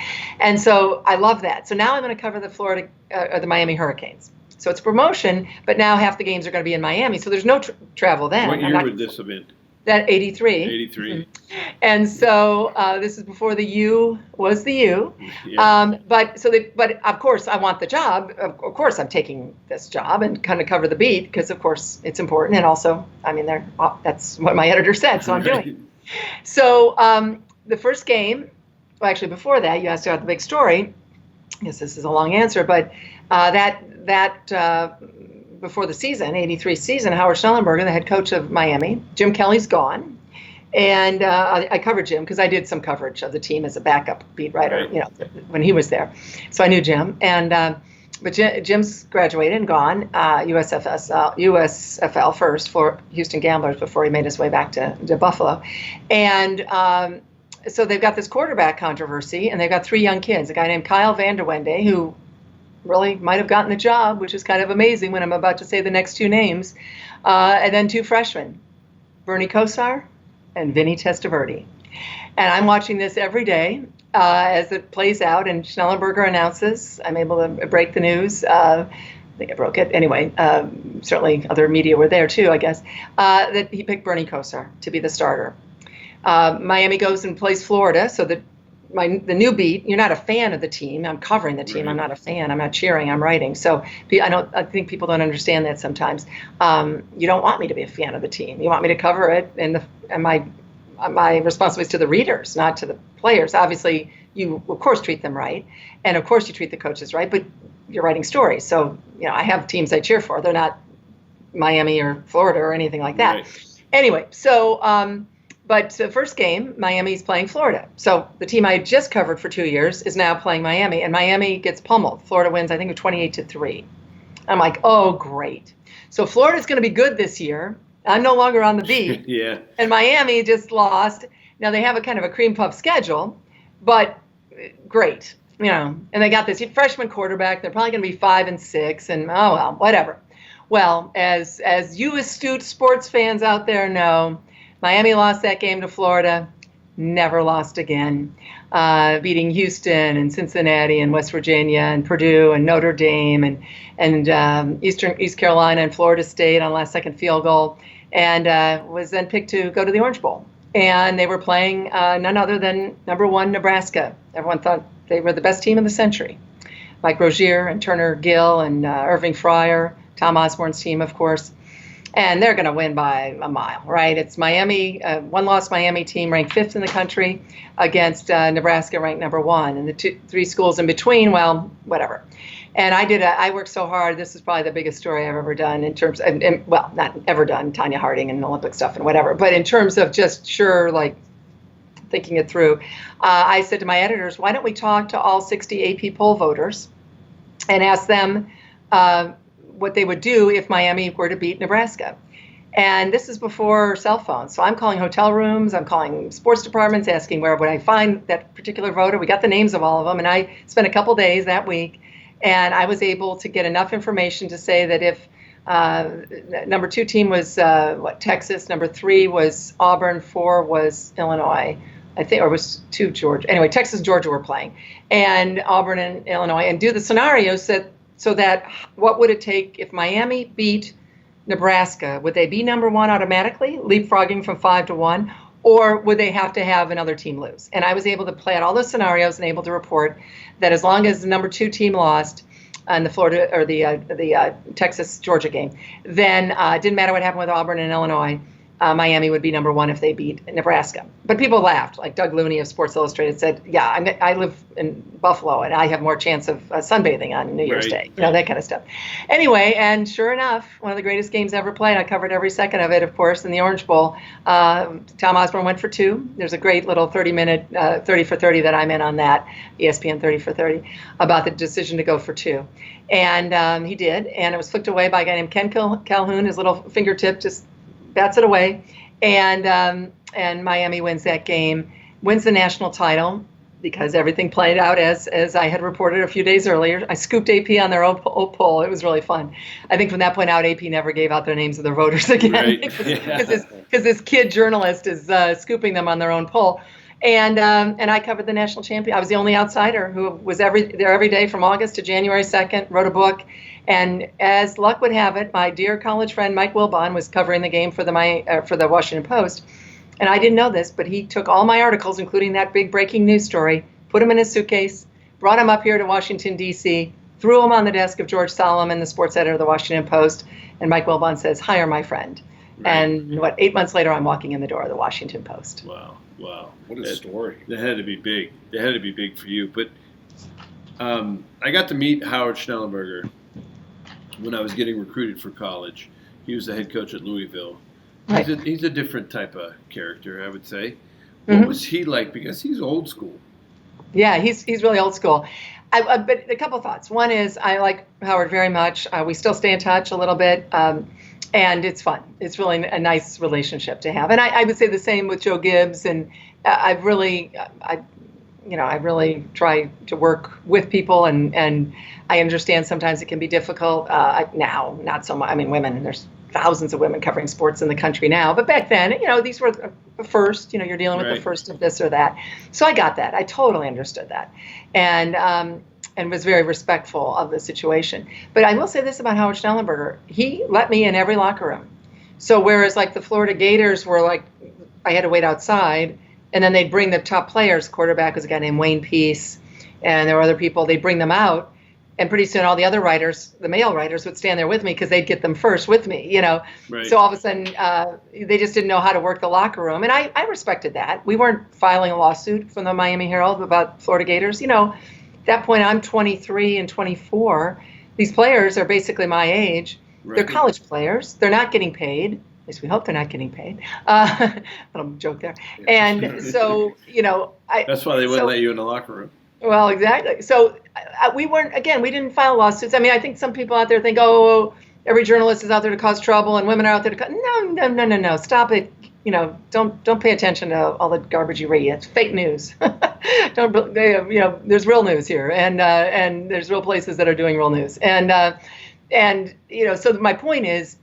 so I love that. So now I'm going to cover the Miami Hurricanes. So it's promotion, but now half the games are going to be in Miami. So there's no travel then. What year would this have been? That 83. 83. Mm-hmm. And so this is before the U was the U. Yeah. But of course I want the job. Of course I'm taking this job and kind of cover the beat because of course it's important. And also, that's what my editor said, so I'm doing it. So the first game, well, actually before that, you asked about the big story. I guess this is a long answer, but before the season, 83 season, Howard Schnellenberger, the head coach of Miami, Jim Kelly's gone. And I covered Jim because I did some coverage of the team as a backup beat writer, when he was there. So I knew Jim. And but Jim's graduated and gone, USFL first for Houston Gamblers before he made his way back to Buffalo. And so they've got this quarterback controversy, and they've got three young kids, a guy named Kyle Vanderwende, who really might have gotten the job, which is kind of amazing when I'm about to say the next two names, and then two freshmen, Bernie Kosar and Vinny Testaverde. And I'm watching this every day as it plays out, and Schnellenberger announces, I'm able to break the news, think I broke it. Anyway, certainly other media were there too, I guess, that he picked Bernie Kosar to be the starter. Miami goes and plays Florida, so the new beat. You're not a fan of the team. I'm covering the team. Right. I'm not a fan. I'm not cheering. I'm writing. So I think people don't understand that sometimes. You don't want me to be a fan of the team. You want me to cover it, and my responsibility is to the readers, not to the players. Obviously, you of course treat them right, and of course you treat the coaches right. But you're writing stories, so I have teams I cheer for. They're not Miami or Florida or anything like that. Right. Anyway, so. But the first game, Miami's playing Florida. So the team I had just covered for 2 years is now playing Miami, and Miami gets pummeled. Florida wins, I think, 28-3. I'm like, oh, great. So Florida's going to be good this year. I'm no longer on the beat. Yeah. And Miami just lost. Now they have a kind of a cream puff schedule, but great, And they got this freshman quarterback. They're probably going to be 5-6, and oh well, whatever. Well, as you astute sports fans out there know, Miami lost that game to Florida, never lost again, beating Houston and Cincinnati and West Virginia and Purdue and Notre Dame and East Carolina and Florida State on last-second field goal, and was then picked to go to the Orange Bowl. And they were playing none other than number 1 Nebraska. Everyone thought they were the best team in the century. Mike Rozier and Turner Gill and Irving Fryer, Tom Osborne's team, of course. And they're going to win by a mile, right? It's Miami, one-loss Miami team ranked 5th in the country against Nebraska ranked number 1. And the 3 schools in between, well, whatever. And I worked so hard. This is probably the biggest story I've ever done in terms of, well, not ever done, Tanya Harding and Olympic stuff and whatever. But in terms of just thinking it through, I said to my editors, why don't we talk to all 60 AP poll voters and ask them what they would do if Miami were to beat Nebraska. And this is before cell phones. So I'm calling hotel rooms, I'm calling sports departments, asking where would I find that particular voter. We got the names of all of them. And I spent a couple days that week, and I was able to get enough information to say that if number 2 team was Texas, number 3 was Auburn, 4 was Illinois, I think, or was 2 Georgia. Anyway, Texas and Georgia were playing, and Auburn and Illinois, and do the scenarios so that what would it take if Miami beat Nebraska? Would they be number 1 automatically, leapfrogging from 5 to 1, or would they have to have another team lose? And I was able to play out all those scenarios and able to report that as long as the number 2 team lost in the Florida or the Texas Georgia game, then it didn't matter what happened with Auburn and Illinois. Miami would be number 1 if they beat Nebraska. But people laughed. Like Doug Looney of Sports Illustrated said, yeah, I live in Buffalo and I have more chance of sunbathing on New Year's Day, that kind of stuff. Anyway, and sure enough, one of the greatest games ever played. I covered every second of it, of course, in the Orange Bowl. Tom Osborne went for 2. There's a great little 30-minute 30 for 30 that I'm in on that, ESPN 30 for 30, about the decision to go for 2. And he did, and it was flicked away by a guy named Ken Calhoun. His little fingertip just bats it away, and Miami wins that game, wins the national title because everything played out as I had reported a few days earlier. I scooped AP on their own poll. It was really fun. I think from that point out, AP never gave out their names of their voters again because this kid journalist is scooping them on their own poll. And I covered the national champion. I was the only outsider who was there every day from August to January 2nd, wrote a book. And as luck would have it, my dear college friend Mike Wilbon was covering the game for the Washington Post. And I didn't know this, but he took all my articles, including that big breaking news story, put them in his suitcase, brought them up here to Washington, D.C., threw them on the desk of George Solomon, the sports editor of the Washington Post. And Mike Wilbon says, hire my friend. Right. And 8 months later, I'm walking in the door of the Washington Post. Wow. What a story. That had to be big. That had to be big for you. But I got to meet Howard Schnellenberger when I was getting recruited for college. He was the head coach at Louisville. Right. He's a different type of character, I would say. What was he like? Because he's old school. Yeah, he's really old school. But a couple thoughts. One is I like Howard very much. We still stay in touch a little bit. And it's fun. It's really a nice relationship to have. And I would say the same with Joe Gibbs. And I really try to work with people. And I understand sometimes it can be difficult. Now, not so much. I mean, women, there's thousands of women covering sports in the country now. But back then, these were the first, you're dealing with the first of this or that. So I got that. I totally understood that. And was very respectful of the situation. But I will say this about Howard Schnellenberger. He let me in every locker room. So whereas like the Florida Gators were like, I had to wait outside, and then they'd bring the top players. Quarterback was a guy named Wayne Peace, and there were other people. They'd bring them out, and pretty soon all the other writers, the male writers, would stand there with me because they'd get them first with me, Right. So all of a sudden, they just didn't know how to work the locker room, and I respected that. We weren't filing a lawsuit from the Miami Herald about Florida Gators. At that point, I'm 23 and 24. These players are basically my age. Right. They're college players. They're not getting paid. At least we hope they're not getting paid. Little joke there. And so, That's why they wouldn't let you in the locker room. Well, exactly. So we didn't file lawsuits. I mean, I think some people out there think, oh, every journalist is out there to cause trouble and women are out there to No. Stop it. Don't pay attention to all the garbage you read. It's fake news. There's real news here. And there's real places that are doing real news. So my point is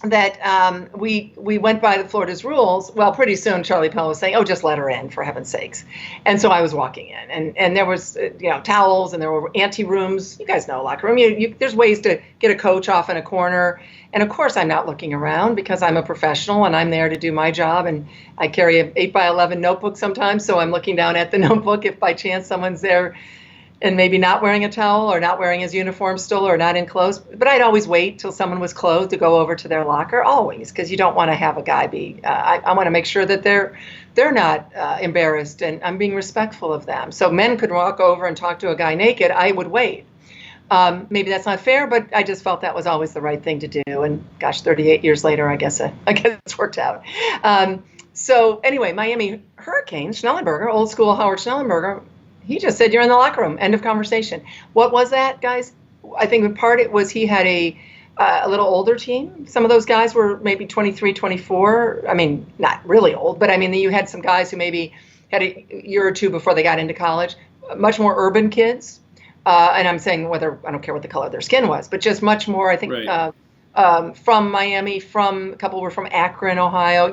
that we went by the Florida's rules. Well, pretty soon Charlie Pell was saying, "Oh, just let her in, for heaven's sakes." And so I was walking in, and there was towels, and there were ante rooms. You guys know locker room. There's ways to get a coach off in a corner, and of course I'm not looking around because I'm a professional and I'm there to do my job. And I carry an 8x11 notebook sometimes, so I'm looking down at the notebook if by chance someone's there and maybe not wearing a towel or not wearing his uniform still or not in clothes. But I'd always wait till someone was clothed to go over to their locker, always, because you don't want to have a guy be, I want to make sure that they're not embarrassed, and I'm being respectful of them. So men could walk over and talk to a guy naked, I would wait. Maybe that's not fair, but I just felt that was always the right thing to do. And gosh, 38 years later, I guess it's worked out. So anyway, Miami Hurricanes, Schnellenberger, old school Howard Schnellenberger, he just said, "You're in the locker room." End of conversation. What was that, guys? I think in part it was he had a little older team. Some of those guys were maybe 23, 24. I mean, not really old, but I mean, you had some guys who maybe had a year or two before they got into college, much more urban kids. And I'm saying I don't care what the color of their skin was, but just much more, I think, right. From Miami, a couple were from Akron, Ohio.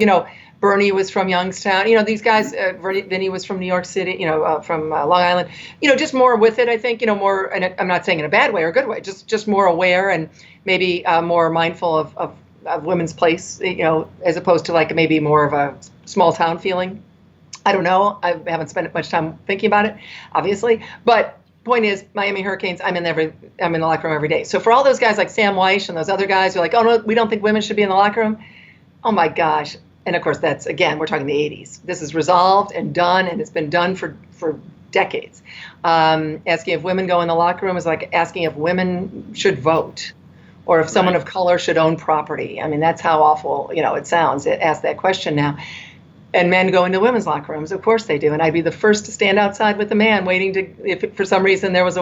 Bernie was from Youngstown. These guys, Vinny was from New York City, from Long Island. Just more with it, I think, more, and I'm not saying in a bad way or a good way, just more aware and maybe more mindful of women's place, as opposed to like maybe more of a small town feeling. I don't know. I haven't spent much time thinking about it, obviously. But point is, Miami Hurricanes, I'm in the locker room every day. So for all those guys like Sam Weish and those other guys who are like, "Oh, no, we don't think women should be in the locker room." Oh, my gosh. And of course, that's, again, we're talking the 80s. This is resolved and done, and it's been done for decades. Asking if women go in the locker room is like asking if women should vote or if someone of color should own property. I mean, that's how awful, it sounds. Ask that question now. And men go into women's locker rooms. Of course they do. And I'd be the first to stand outside with a man waiting to, if for some reason there was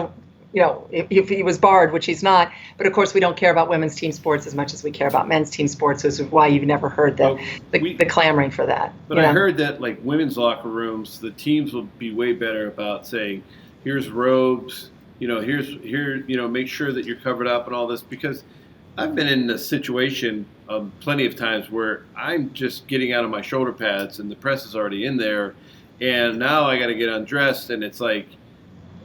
if he was barred, which he's not. But of course, we don't care about women's team sports as much as we care about men's team sports, which is why you've never heard the clamoring for that. But I heard that like women's locker rooms, the teams will be way better about saying, "Here's robes, make sure that you're covered up and all this." Because I've been in a situation plenty of times where I'm just getting out of my shoulder pads and the press is already in there, and now I got to get undressed, and it's like.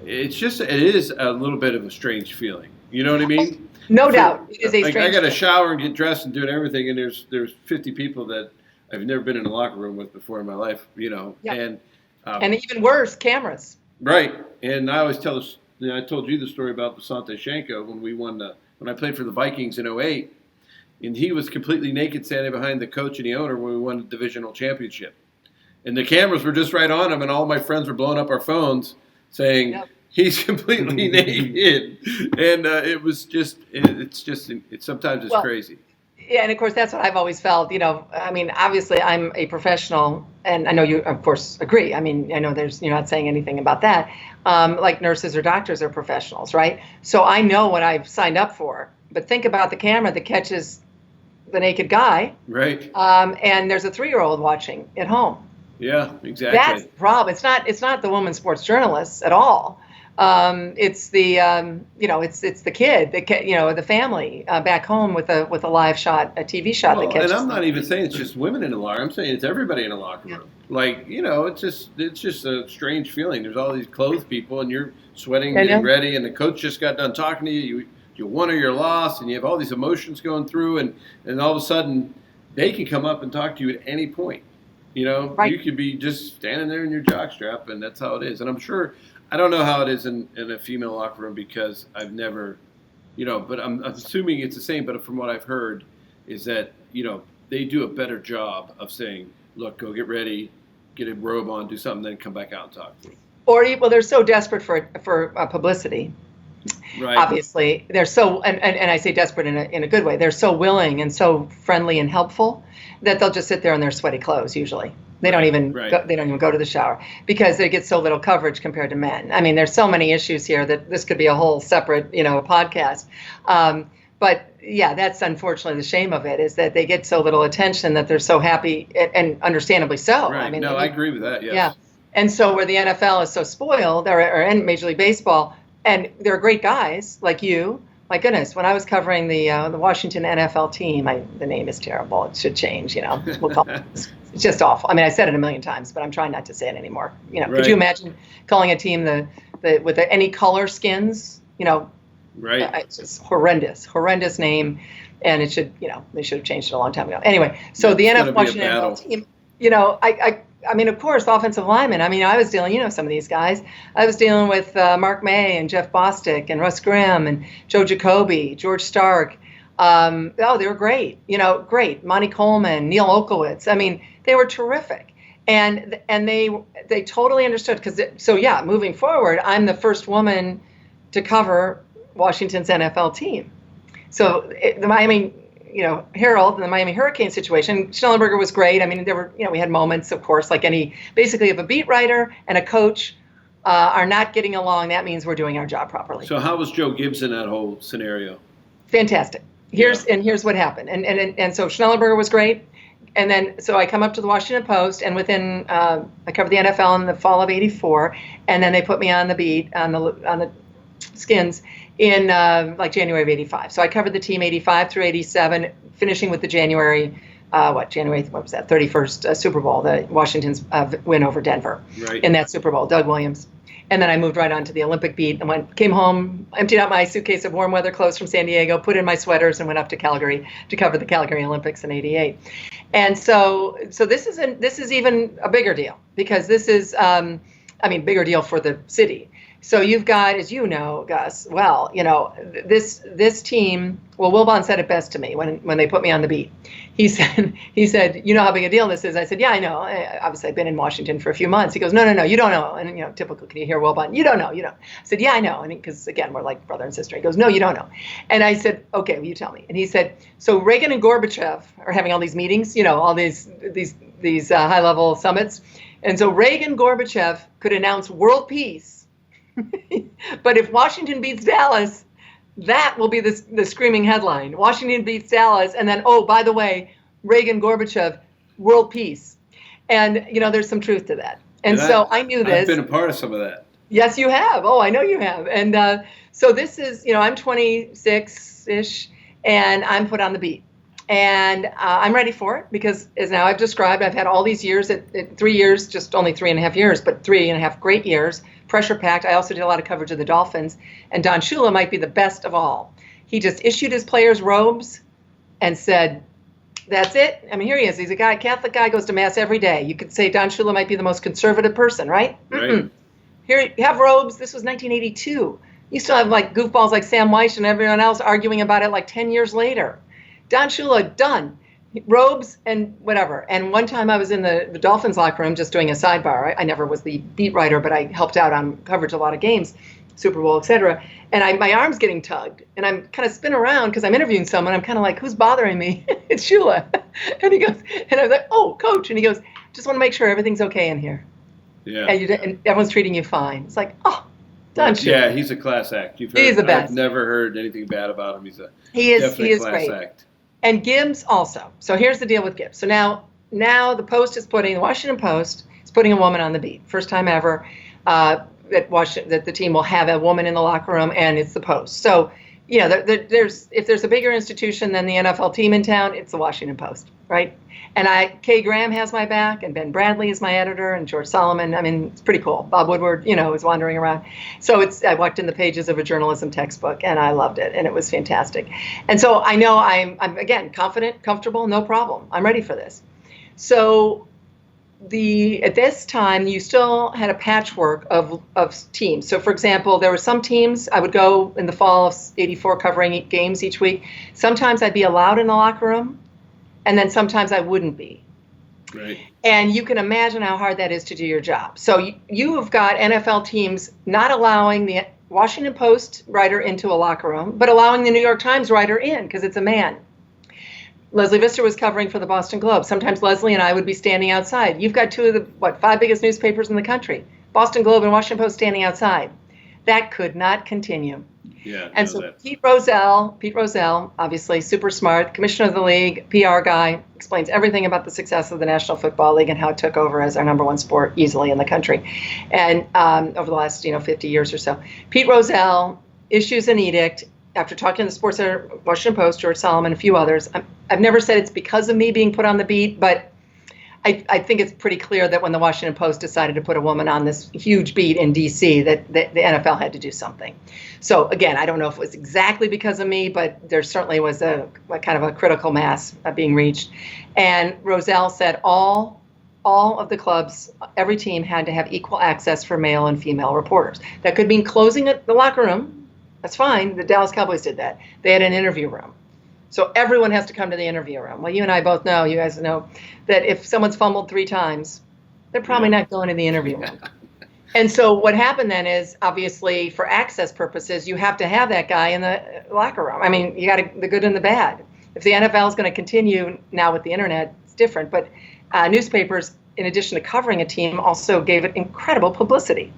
It is a little bit of a strange feeling. You know what I mean? No doubt. It is a strange I got to feeling. shower and get dressed and do everything, and there's 50 people that I've never been in a locker room with before in my life, Yeah. And even worse, cameras. Right. And I always tell this, I told you the story about Vasante Shenko when I played for the Vikings in 2008, and he was completely naked standing behind the coach and the owner when we won the divisional championship. And the cameras were just right on him, and all my friends were blowing up our phones saying he's completely naked, and sometimes it's crazy. Yeah, and of course that's what I've always felt. I mean, obviously I'm a professional, and I know you, of course, agree. I mean, I know you're not saying anything about that. Like nurses or doctors are professionals, right? So I know what I've signed up for. But think about the camera that catches the naked guy, right? And there's a 3-year-old watching at home. Yeah, exactly. That's the problem. It's not the women's sports journalists at all. It's the it's the kid, the family back home with a live shot, a TV shot that catches. And I'm not even saying it's just women in the locker room. I'm saying it's everybody in the locker room. Yeah. Like, it's just a strange feeling. There's all these clothes people, and you're sweating, getting ready, and the coach just got done talking to you. You won or you're lost, and you have all these emotions going through, and all of a sudden they can come up and talk to you at any point. Right. You could be just standing there in your jockstrap, and that's how it is. And I'm sure, I don't know how it is in a female locker room because I've never, but I'm assuming it's the same. But from what I've heard is that, they do a better job of saying, look, go get ready, get a robe on, do something, then come back out and talk. Well, they're so desperate for publicity. Right. Obviously, they're so, and I say desperate in a good way. They're so willing and so friendly and helpful that they'll just sit there in their sweaty clothes. Usually, they don't even go to the shower because they get so little coverage compared to men. I mean, there's so many issues here that this could be a whole separate podcast. But yeah, that's unfortunately the shame of it, is that they get so little attention that they're so happy, and understandably so. Right. I mean, I agree with that. Yes. Yeah. And so where the NFL is so spoiled, or in Major League Baseball. And they're great guys like you. My goodness, when I was covering the Washington NFL team, the name is terrible. It should change. We'll call it. It's just awful. I mean, I said it a million times, but I'm trying not to say it anymore. Right. Could you imagine calling a team with any color skins? Right. It's just horrendous name, and it should. They should have changed it a long time ago. Anyway, so the Washington NFL team. I mean, of course, offensive linemen. I mean, I was dealing, some of these guys. I was dealing with Mark May and Jeff Bostic and Russ Grimm and Joe Jacoby, George Stark. They were great. Great. Monty Coleman, Neil Olkowitz. I mean, they were terrific, and they totally understood. Moving forward, I'm the first woman to cover Washington's NFL team. So the Miami. Herald and the Miami Hurricane situation, Schnellenberger was great. I mean, there were, we had moments, of course, like basically if a beat writer and a coach are not getting along, that means we're doing our job properly. So how was Joe Gibbs in that whole scenario? Fantastic. Here's what happened. And so Schnellenberger was great. And then, so I come up to the Washington Post, and within, I covered the NFL in the fall of '84, and then they put me on the beat, on the skins, in January of '85. So I covered the team '85 through '87, finishing with the January 31st Super Bowl, the Washington's win over Denver in that Super Bowl, Doug Williams. And then I moved right on to the Olympic beat and came home, emptied out my suitcase of warm weather clothes from San Diego, put in my sweaters, and went up to Calgary to cover the Calgary Olympics in '88. And so this is even a bigger deal, because this is, bigger deal for the city. So you've got, as you know, Gus, this team. Well, Wilbon said it best to me when they put me on the beat. He said, you know how big a deal this is? I said, yeah, I know. Obviously, I've been in Washington for a few months. He goes, no, you don't know. And typical, can you hear Wilbon? You don't know. I said, yeah, I know. And because again, we're like brother and sister. He goes, no, you don't know. And I said, okay, well, you tell me. And he said, so Reagan and Gorbachev are having all these meetings, all these high level summits, and so Reagan, Gorbachev could announce world peace. But if Washington beats Dallas, that will be the screaming headline. Washington beats Dallas, and then, oh, by the way, Reagan, Gorbachev, world peace. And, there's some truth to that. And so I knew this. I've been a part of some of that. Yes, you have. Oh, I know you have. And so this is, I'm 26-ish, and I'm put on the beat. And I'm ready for it, because as now I've described, I've had all these years, at 3 years, just only 3.5 years, but 3.5 great years, pressure packed. I also did a lot of coverage of the Dolphins, and Don Shula might be the best of all. He just issued his players robes and said, that's it. I mean, here he is. He's a Catholic guy, goes to mass every day. You could say Don Shula might be the most conservative person, right? Right. Here, you have robes. This was 1982. You still have goofballs like Sam Weiss and everyone else arguing about it 10 years later. Don Shula, done. Robes and whatever. And one time I was in the Dolphins locker room just doing a sidebar. I never was the beat writer, but I helped out on coverage of a lot of games, Super Bowl, et cetera. And my arm's getting tugged. And I'm kind of spin around because I'm interviewing someone. I'm kind of like, who's bothering me? It's Shula. And he goes, and I was like, oh, coach. And he goes, just want to make sure everything's okay in here. Yeah. And everyone's treating you fine. It's like, oh, Don Shula. Yeah, he's a class act. He's the best. I've never heard anything bad about him. He is class great. Act. And Gibbs also. So here's the deal with Gibbs. So now the Washington Post is putting a woman on the beat. First time ever. that the team will have a woman in the locker room, and it's the Post. So, if there's a bigger institution than the NFL team in town, it's the Washington Post, right? And Kay Graham has my back, and Ben Bradley is my editor, and George Solomon. I mean, it's pretty cool. Bob Woodward, is wandering around. So I walked in the pages of a journalism textbook, and I loved it, and it was fantastic. And so I know I'm again confident, comfortable, no problem. I'm ready for this. So at this time, you still had a patchwork of teams. So, for example, there were some teams I would go in the fall of '84 covering games each week. Sometimes I'd be allowed in the locker room, and then sometimes I wouldn't be. Right. And you can imagine how hard that is to do your job. So you have got NFL teams not allowing the Washington Post writer into a locker room, but allowing the New York Times writer in because it's a man. Leslie Visser was covering for the Boston Globe. Sometimes Leslie and I would be standing outside. You've got two of the, 5 biggest newspapers in the country, Boston Globe and Washington Post, standing outside. That could not continue. Yeah. And so Pete Rozelle, obviously super smart, commissioner of the league, PR guy, explains everything about the success of the National Football League and how it took over as our number one sport easily in the country. And over the last 50 years or so. Pete Rozelle issues an edict after talking to the sports editor, Washington Post, George Solomon, a few others. I've never said it's because of me being put on the beat, but I think it's pretty clear that when the Washington Post decided to put a woman on this huge beat in D.C., that the NFL had to do something. So again, I don't know if it was exactly because of me, but there certainly was a kind of a critical mass being reached. And Rozelle said all of the clubs, every team had to have equal access for male and female reporters. That could mean closing the locker room. That's fine. The Dallas Cowboys did that. They had an interview room. So everyone has to come to the interview room. Well, you and I both know, you guys know, that if someone's fumbled 3 times, they're probably not going to the interview room. And so what happened then is, obviously, for access purposes, you have to have that guy in the locker room. I mean, you got the good and the bad. If the NFL is going to continue now with the internet, it's different. But newspapers, in addition to covering a team, also gave it incredible publicity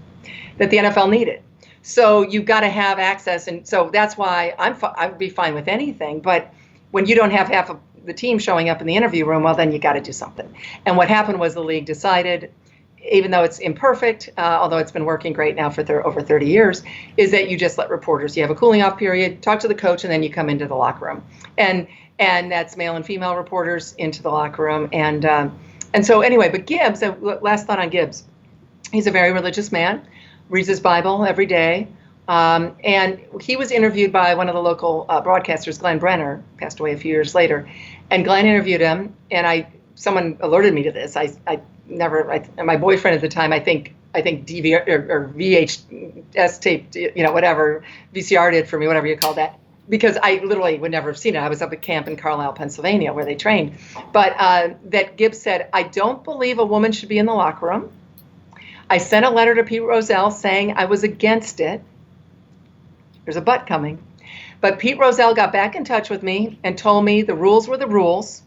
that the NFL needed. So you've got to have access. And so that's why I would be fine with anything. But when you don't have half of the team showing up in the interview room, well, then you got to do something. And what happened was the league decided, even though it's imperfect, although it's been working great now for over 30 years, is that you just let reporters, you have a cooling off period, talk to the coach, and then you come into the locker room. And that's male and female reporters into the locker room. And so anyway, but Gibbs, last thought on Gibbs, he's a very religious man, reads his Bible every day. And he was interviewed by one of the local broadcasters, Glenn Brennan, passed away a few years later. And Glenn interviewed him, and someone alerted me to this. My boyfriend at the time, I think DV or VHS taped, whatever, VCR did for me, whatever you call that, because I literally would never have seen it. I was up at camp in Carlisle, Pennsylvania, where they trained. But that Gibbs said, I don't believe a woman should be in the locker room. I sent a letter to Pete Rozelle saying I was against it. There's a but coming. But Pete Rozelle got back in touch with me and told me the rules were the rules.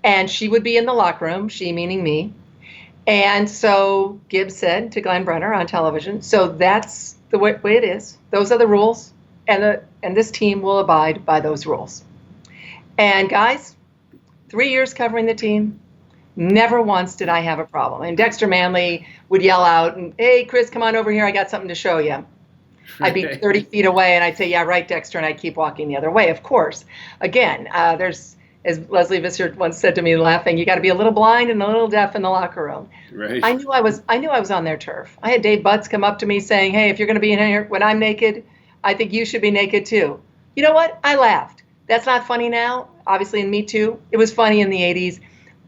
And she would be in the locker room, she meaning me. And so Gibbs said to Glenn Brennan on television, so that's the way it is. Those are the rules. And this team will abide by those rules. And guys, 3 years covering the team, never once did I have a problem. And Dexter Manley would yell out, hey, Chris, come on over here. I got something to show you. I'd be 30 feet away, and I'd say, yeah, right, Dexter, and I'd keep walking the other way, of course. Again, there's, as Leslie Visser once said to me laughing, you got to be a little blind and a little deaf in the locker room. Right. I knew I was on their turf. I had Dave Butts come up to me saying, hey, if you're going to be in here when I'm naked, I think you should be naked too. You know what? I laughed. That's not funny now. Obviously, in Me Too, it was funny in the 80s.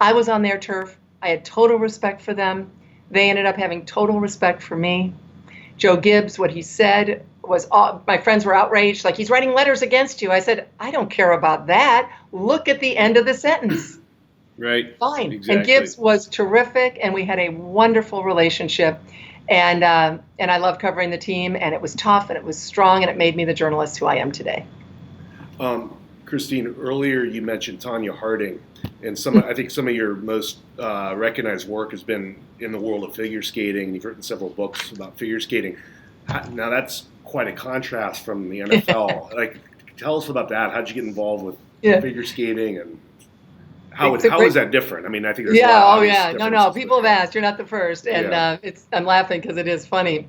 I was on their turf. I had total respect for them. They ended up having total respect for me. Joe Gibbs, what he said was, my friends were outraged, like, he's writing letters against you. I said, I don't care about that. Look at the end of the sentence. Right. Fine. Exactly. And Gibbs was terrific, and we had a wonderful relationship. And I loved covering the team, and it was tough, and it was strong, and it made me the journalist who I am today. Christine, earlier you mentioned Tanya Harding, and I think some of your most recognized work has been in the world of figure skating. You've written several books about figure skating. Now that's quite a contrast from the NFL. Like, tell us about that. How'd you get involved with figure skating, and how is that different? I mean, I think there's a lot of No. differences, People have asked. You're not the first, and I'm laughing because it is funny.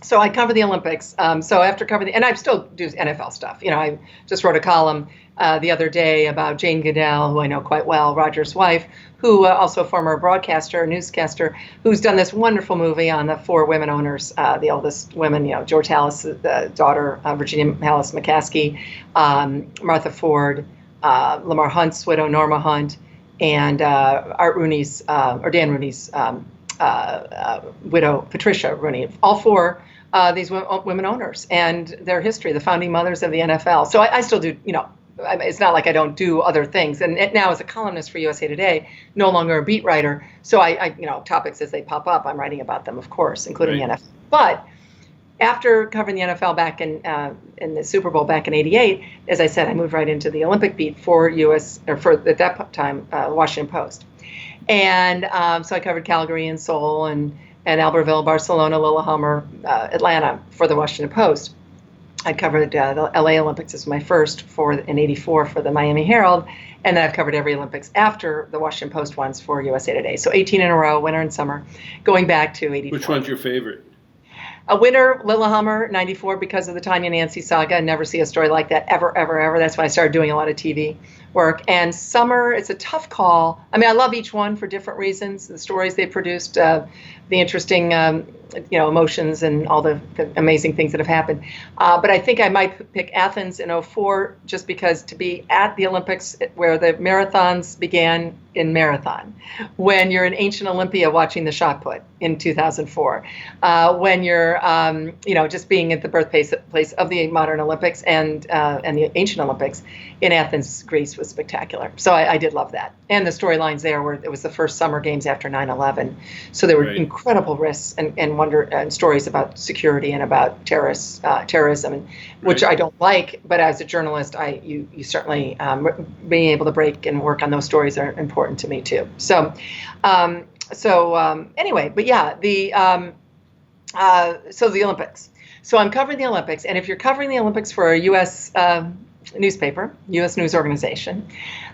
So I cover the Olympics. So after covering, and I still do NFL stuff. I just wrote a column the other day about Jane Goodell, who I know quite well, Roger's wife, who also a former broadcaster, newscaster, who's done this wonderful movie on the 4 women owners, the oldest women, George Hallis, the daughter, Virginia Hallis McCaskey, Martha Ford, Lamar Hunt's widow, Norma Hunt, and Art Rooney's, or Dan Rooney's widow, Patricia Rooney. All 4 these women owners and their history, the founding mothers of the NFL. So I still do, it's not like I don't do other things. And now as a columnist for USA Today, no longer a beat writer. So I topics as they pop up, I'm writing about them, of course, including the NFL. But after covering the NFL back in the Super Bowl back in '88, as I said, I moved right into the Olympic beat for at that time, Washington Post. And so I covered Calgary and Seoul and Albertville, Barcelona, Lillehammer, Atlanta for the Washington Post. I covered the LA Olympics. This was my first in '84 for the Miami Herald. And then I've covered every Olympics after the Washington Post ones for USA Today. So 18 in a row, winter and summer, going back to '84. Which one's your favorite? A winner, Lillehammer, '94, because of the Tanya Nancy saga. Never see a story like that ever, ever, ever. That's why I started doing a lot of TV work. And summer, it's a tough call. I mean, I love each one for different reasons. The stories they produced, the interesting, emotions and all the amazing things that have happened. But I think I might pick Athens in '04 just because to be at the Olympics where the marathons began in marathon, when you're in ancient Olympia watching the shot put in 2004, when you're, just being at the birthplace of the modern Olympics and the ancient Olympics in Athens, Greece was spectacular. So I did love that. And the storylines there were, it was the first summer games after 9/11. So there were incredible risks and wonder and stories about security and about terrorism, which I don't like, but as a journalist, you certainly being able to break and work on those stories are important to me too. So anyway, but yeah, so the Olympics. So I'm covering the Olympics, and if you're covering the Olympics for a U.S. Newspaper, U.S. news organization,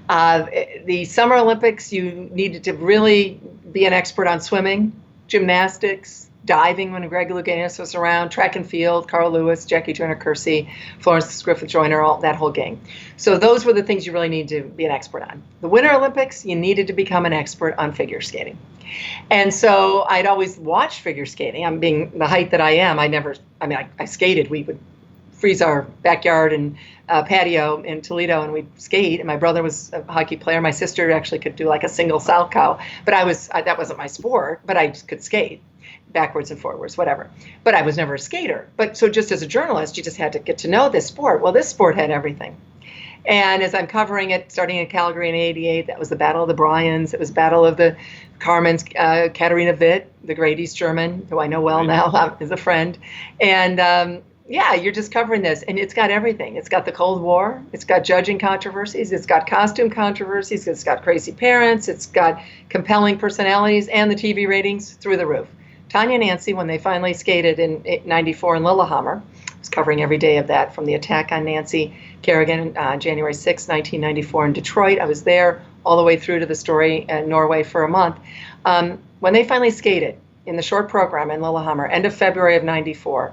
the Summer Olympics, you needed to really be an expert on swimming, gymnastics, diving when Greg Louganis was around, track and field, Carl Lewis, Jackie Joyner-Kersee, Florence Griffith-Joyner, all that whole gang. So those were the things you really need to be an expert on. The Winter Olympics, you needed to become an expert on figure skating. And so I'd always watched figure skating. I'm being the height that I am. I skated. We would freeze our backyard and patio in Toledo and we'd skate. And my brother was a hockey player. My sister actually could do like a single Salchow, but that wasn't my sport, but I could skate backwards and forwards, whatever. But I was never a skater. But so just as a journalist, you just had to get to know this sport. Well, this sport had everything. And as I'm covering it, starting in Calgary in '88, that was the Battle of the Bryans. It was Battle of the Carmens, Katharina Witt, the great East German, who I know well now as a friend. And you're just covering this. And it's got everything. It's got the Cold War. It's got judging controversies. It's got costume controversies. It's got crazy parents. It's got compelling personalities and the TV ratings through the roof. Tanya Nancy, when they finally skated in '94 in Lillehammer, was covering every day of that, from the attack on Nancy Kerrigan on January 6, 1994 in Detroit. I was there all the way through to the story in Norway for a month. When they finally skated in the short program in Lillehammer, end of February of '94,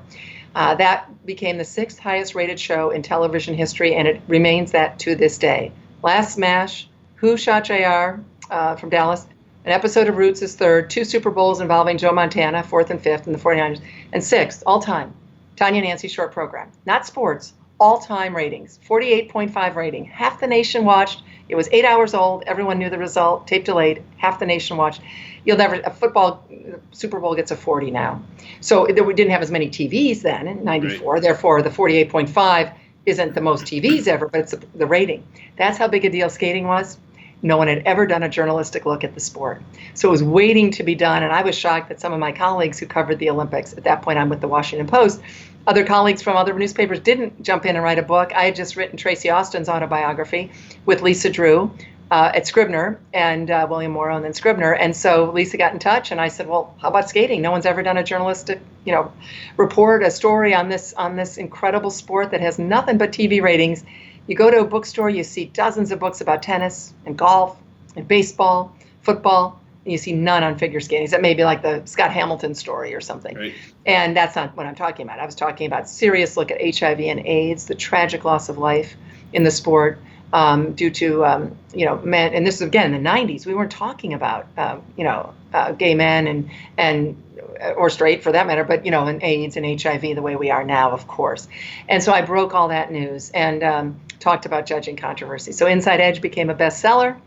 that became the 6th highest rated show in television history, and it remains that to this day. Last Smash, Who Shot JR from Dallas, an episode of Roots is 3rd, 2 Super Bowls involving Joe Montana, 4th and 5th, and the 49ers, and 6th, all time, Tanya Nancy short program. Not sports, all-time ratings, 48.5 rating. Half the nation watched. It was 8 hours old. Everyone knew the result. Tape delayed. Half the nation watched. A football Super Bowl gets a 40 now. So we didn't have as many TVs then in '94. Right. Therefore, the 48.5 isn't the most TVs ever, but it's the rating. That's how big a deal skating was. No one had ever done a journalistic look at the sport. So it was waiting to be done. And I was shocked that some of my colleagues who covered the Olympics, at that point I'm with the Washington Post, other colleagues from other newspapers didn't jump in and write a book. I had just written Tracy Austin's autobiography with Lisa Drew at Scribner and William Morrow and then Scribner. And so Lisa got in touch and I said, well, how about skating? No one's ever done a journalistic, report, a story on this incredible sport that has nothing but TV ratings. You go to a bookstore, you see dozens of books about tennis and golf and baseball, football. You see none on figure skating, except maybe like the Scott Hamilton story or something. Right. And that's not what I'm talking about. I was talking about serious look at HIV and AIDS, the tragic loss of life in the sport due to, men. And this is, again, in the 90s. We weren't talking about, gay men and or straight for that matter, but, and AIDS and HIV the way we are now, of course. And so I broke all that news and talked about judging controversy. So Inside Edge became a bestseller.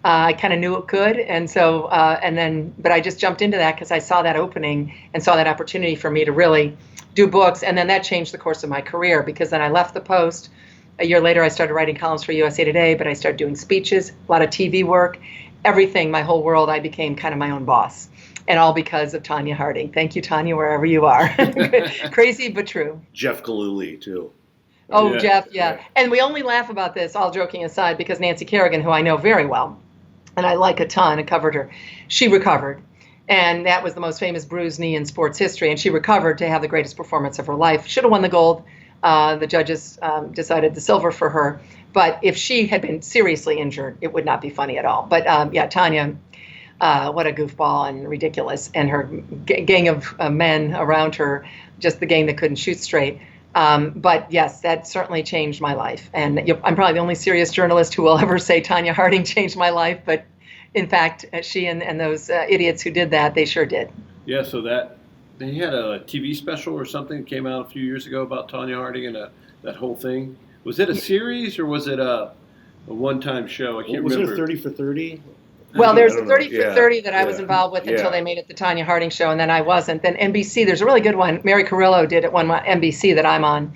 I kind of knew it could. And so, but I just jumped into that because I saw that opening and saw that opportunity for me to really do books. And then that changed the course of my career, because then I left the Post. A year later, I started writing columns for USA Today, but I started doing speeches, a lot of TV work, everything, my whole world. I became kind of my own boss, and all because of Tonya Harding. Thank you, Tonya, wherever you are. Crazy, but true. Jeff Gillooly, too. Oh, yeah. Jeff, yeah. And we only laugh about this, all joking aside, because Nancy Kerrigan, who I know very well, and I like a ton, I covered her, she recovered. And that was the most famous bruised knee in sports history. And she recovered to have the greatest performance of her life. Should have won the gold. The judges decided the silver for her. But if she had been seriously injured, it would not be funny at all. But Tonya, what a goofball and ridiculous. And her gang of men around her, just the gang that couldn't shoot straight. But yes, that certainly changed my life. And I'm probably the only serious journalist who will ever say Tonya Harding changed my life. But in fact, she and those idiots who did that, they sure did. Yeah, so they had a TV special or something that came out a few years ago about Tonya Harding and that whole thing. Was it a series or was it a one-time show? I can't remember. Was it 30 for 30? Well, there's the 30 for 30 that I was Yeah. involved with until Yeah. they made it the Tonya Harding show, and then I wasn't. Then NBC, there's a really good one. Mary Carrillo did it one NBC that I'm on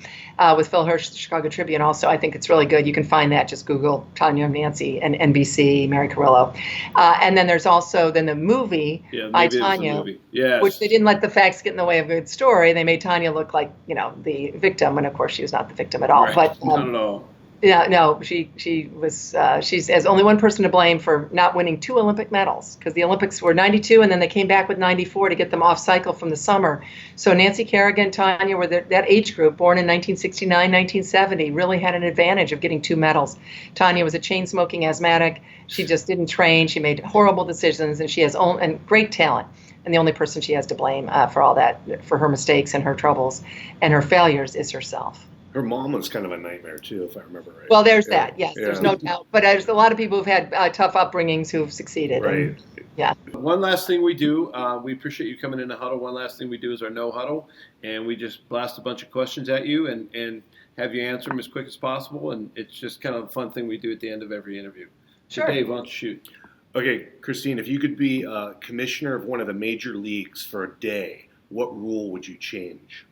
with Phil Hirsch, the Chicago Tribune also. I think it's really good. You can find that. Just Google Tonya Nancy and NBC, Mary Carrillo. And then there's also the movie, I, Tonya, yes. which they didn't let the facts get in the way of a good story. They made Tonya look like, the victim, and of course she was not the victim at all. Right. But Not at all. yeah, no, she was, she's as only one person to blame for not winning 2 Olympic medals, because the Olympics were 92 and then they came back with 94 to get them off cycle from the summer. So Nancy Kerrigan, Tonya were that age group, born in 1969, 1970, really had an advantage of getting 2 medals. Tonya was a chain-smoking asthmatic. She just didn't train. She made horrible decisions, and she has and great talent. And the only person she has to blame for all that, for her mistakes and her troubles and her failures, is herself. Her mom was kind of a nightmare, too, if I remember right. Well, there's Yeah. that. Yes, Yeah. there's no doubt. But there's a lot of people who've had tough upbringings who've succeeded. Right. And, yeah. One last thing we do, we appreciate you coming in the huddle. One last thing we do is our no huddle, and we just blast a bunch of questions at you and have you answer them as quick as possible. And it's just kind of a fun thing we do at the end of every interview. So Sure. Dave, why don't you shoot? Okay, Christine, if you could be commissioner of one of the major leagues for a day, what rule would you change?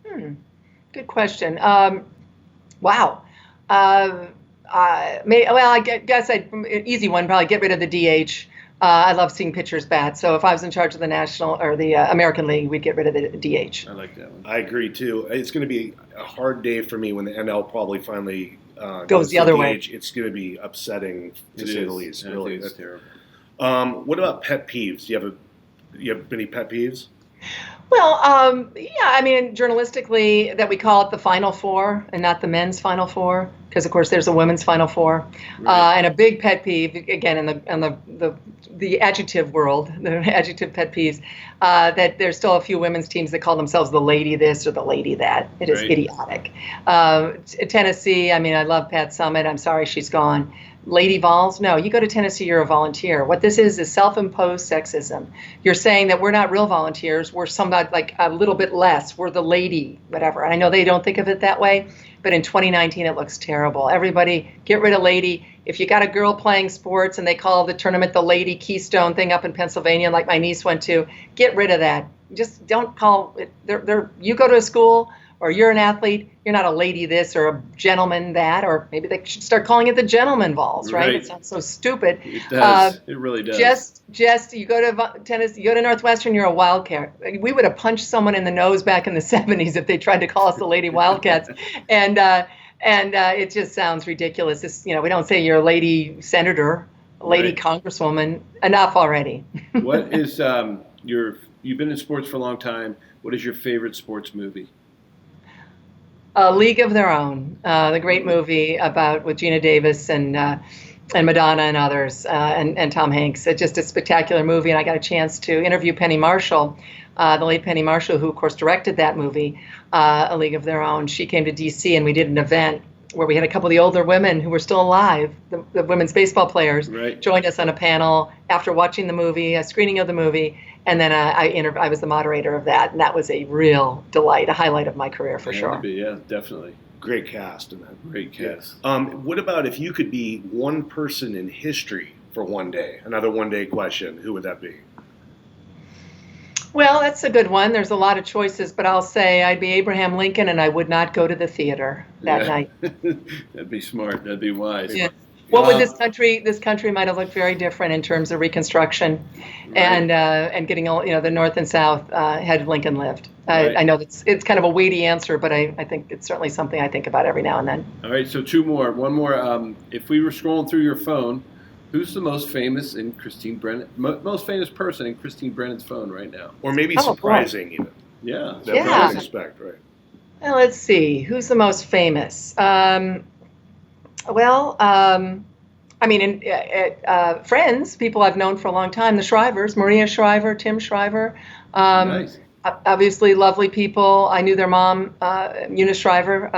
Good question. Wow. I guess easy one, probably get rid of the DH. I love seeing pitchers bat. So if I was in charge of the National or the American League, we'd get rid of the DH. I like that one. I agree, too. It's going to be a hard day for me when the NL probably finally Goes the to other way. DH. It's going to be upsetting, to say the least. I Really, think it's terrible. What about pet peeves? Do you have any pet peeves? Well, journalistically, that we call it the Final Four and not the men's Final Four, because of course there's a women's Final Four, Right. and a big pet peeve again in the adjective world, the adjective pet peeves, that there's still a few women's teams that call themselves the lady this or the lady that. It is Right. idiotic. Tennessee, I love Pat Summitt. I'm sorry she's gone. Lady Vols? No, you go to Tennessee, you're a volunteer. What this is self-imposed sexism. You're saying that we're not real volunteers. We're somebody like a little bit less. We're the lady, whatever. And I know they don't think of it that way, but in 2019, it looks terrible. Everybody get rid of lady. If you got a girl playing sports and they call the tournament the Lady Keystone thing up in Pennsylvania, like my niece went to, get rid of that. Just don't call it. You go to a school or you're an athlete, you're not a lady this or a gentleman that, or maybe they should start calling it the gentleman Vols, right? Right. It sounds so stupid. It does. It really does. Just you go to tennis, you go to Northwestern, you're a Wildcat. We would have punched someone in the nose back in the 70s if they tried to call us the Lady Wildcats. And it just sounds ridiculous. We don't say you're a lady senator, a lady Right. congresswoman. Enough already. What is you've been in sports for a long time. What is your favorite sports movie? A League of Their Own, the great movie with Gina Davis and and Madonna and others, and Tom Hanks. It's just a spectacular movie, and I got a chance to interview Penny Marshall, the late Penny Marshall, who of course directed that movie, A League of Their Own. She came to D.C. and we did an event where we had a couple of the older women who were still alive, the women's baseball players, Right. joined us on a panel after watching the movie, a screening of the movie, and then I was the moderator of that, and that was a real delight, a highlight of my career for sure. Yeah, definitely. Great cast in that. Great cast. What about if you could be one person in history for one day? Another one-day question. Who would that be? Well, that's a good one. There's a lot of choices, but I'll say I'd be Abraham Lincoln, and I would not go to the theater that night. That'd be smart. That'd be wise. Yeah. What would this country might have looked very different in terms of Reconstruction, Right. and getting all, the North and South had Lincoln lived. Right. I know it's kind of a weighty answer, but I think it's certainly something I think about every now and then. All right, so two more. One more. If we were scrolling through your phone, who's the most famous in Christine Brennan? Most famous person in Christine Brennan's phone right now? Or maybe Oh, surprising even. Yeah. That we Yeah. didn't expect, right? Well, let's see. Who's the most famous? Friends, people I've known for a long time, the Shrivers, Maria Shriver, Tim Shriver. Nice. Obviously, lovely people. I knew their mom, Eunice Shriver,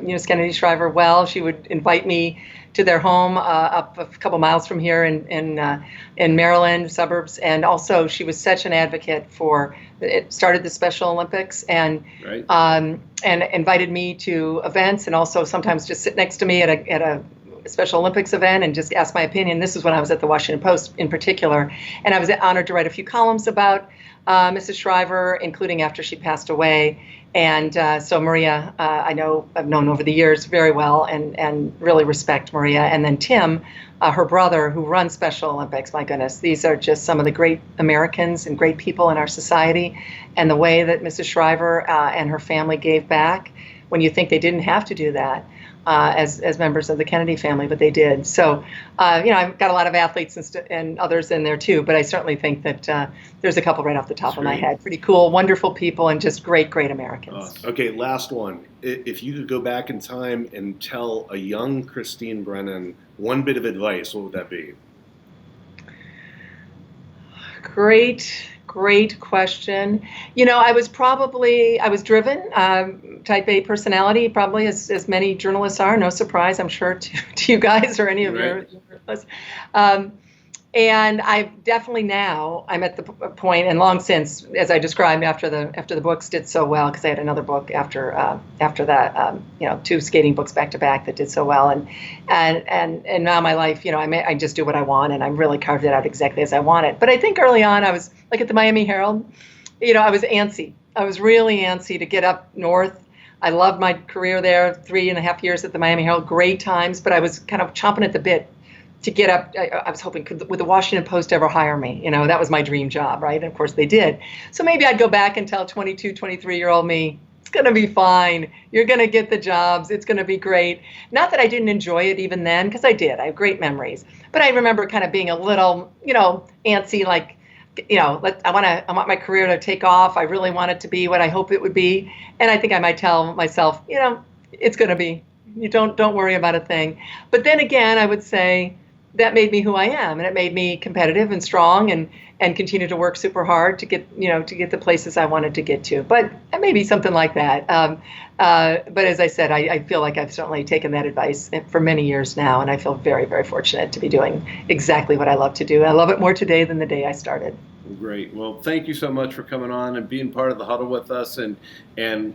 Eunice Kennedy Shriver, well. She would invite me to their home up a couple miles from here in Maryland suburbs, and also she was such an advocate for. It started the Special Olympics and Right. and invited me to events, and also sometimes just sit next to me at a Special Olympics event and just ask my opinion. This is when I was at the Washington Post in particular, and I was honored to write a few columns about Mrs. Shriver, including after she passed away. And so Maria, I've known over the years very well, and really respect Maria. And then Tim, her brother, who runs Special Olympics. My goodness, these are just some of the great Americans and great people in our society. And the way that Mrs. Shriver and her family gave back, when you think they didn't have to do that. As members of the Kennedy family, but they did. So, I've got a lot of athletes and others in there too, but I certainly think that there's a couple right off the top of my head. Pretty cool, wonderful people, and just great, great Americans. Awesome. Okay, last one. If you could go back in time and tell a young Christine Brennan one bit of advice, what would that be? Great question. I was driven, type A personality, probably as many journalists are. No surprise, I'm sure, to you guys or any of your listeners. And I've definitely now, I'm at the point, and long since, as I described after the books did so well, because I had another book after that, two skating books back to back that did so well, and now my life, I just do what I want, and I really carved it out exactly as I want it. But I think early on, I was like at the Miami Herald, I was antsy. I was really antsy to get up north. I loved my career there, 3.5 years at the Miami Herald, great times, but I was kind of chomping at the bit to get up. I was hoping, would the Washington Post ever hire me? That was my dream job, right? And of course they did. So maybe I'd go back and tell 22, 23-year-old me, it's going to be fine. You're going to get the jobs. It's going to be great. Not that I didn't enjoy it even then, because I did. I have great memories. But I remember kind of being a little, antsy, like, I want my career to take off. I really want it to be what I hope it would be. And I think I might tell myself, it's going to be. You don't worry about a thing. But then again, I would say, that made me who I am, and it made me competitive and strong, and continue to work super hard to get the places I wanted to get to. But maybe something like that. But as I said, I feel like I've certainly taken that advice for many years now, and I feel very, very fortunate to be doing exactly what I love to do. I love it more today than the day I started. Great. Well, thank you so much for coming on and being part of the Huddle with us, and it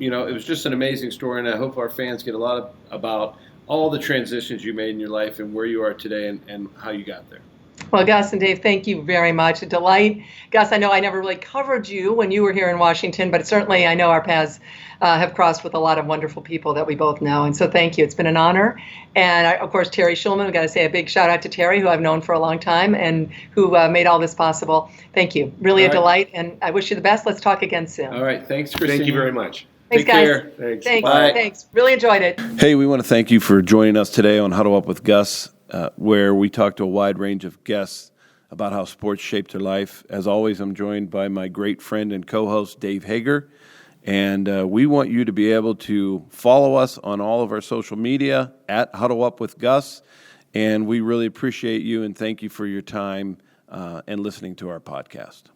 was just an amazing story, and I hope our fans get a lot about all the transitions you made in your life and where you are today and how you got there. Well, Gus and Dave, thank you very much. A delight. Gus, I know I never really covered you when you were here in Washington, but certainly I know our paths have crossed with a lot of wonderful people that we both know. And so thank you. It's been an honor. And of course, Terry Schulman, we've got to say a big shout out to Terry, who I've known for a long time and who made all this possible. Thank you. Really a delight. And I wish you the best. Let's talk again soon. All right. Thanks, Christine. Thank you very much. Thanks, Take guys. care. Thanks. Bye. Thanks. Really enjoyed it. Hey, we want to thank you for joining us today on Huddle Up with Gus, where we talk to a wide range of guests about how sports shaped their life. As always, I'm joined by my great friend and co-host, Dave Hager. And we want you to be able to follow us on all of our social media at Huddle Up with Gus. And we really appreciate you and thank you for your time and listening to our podcast.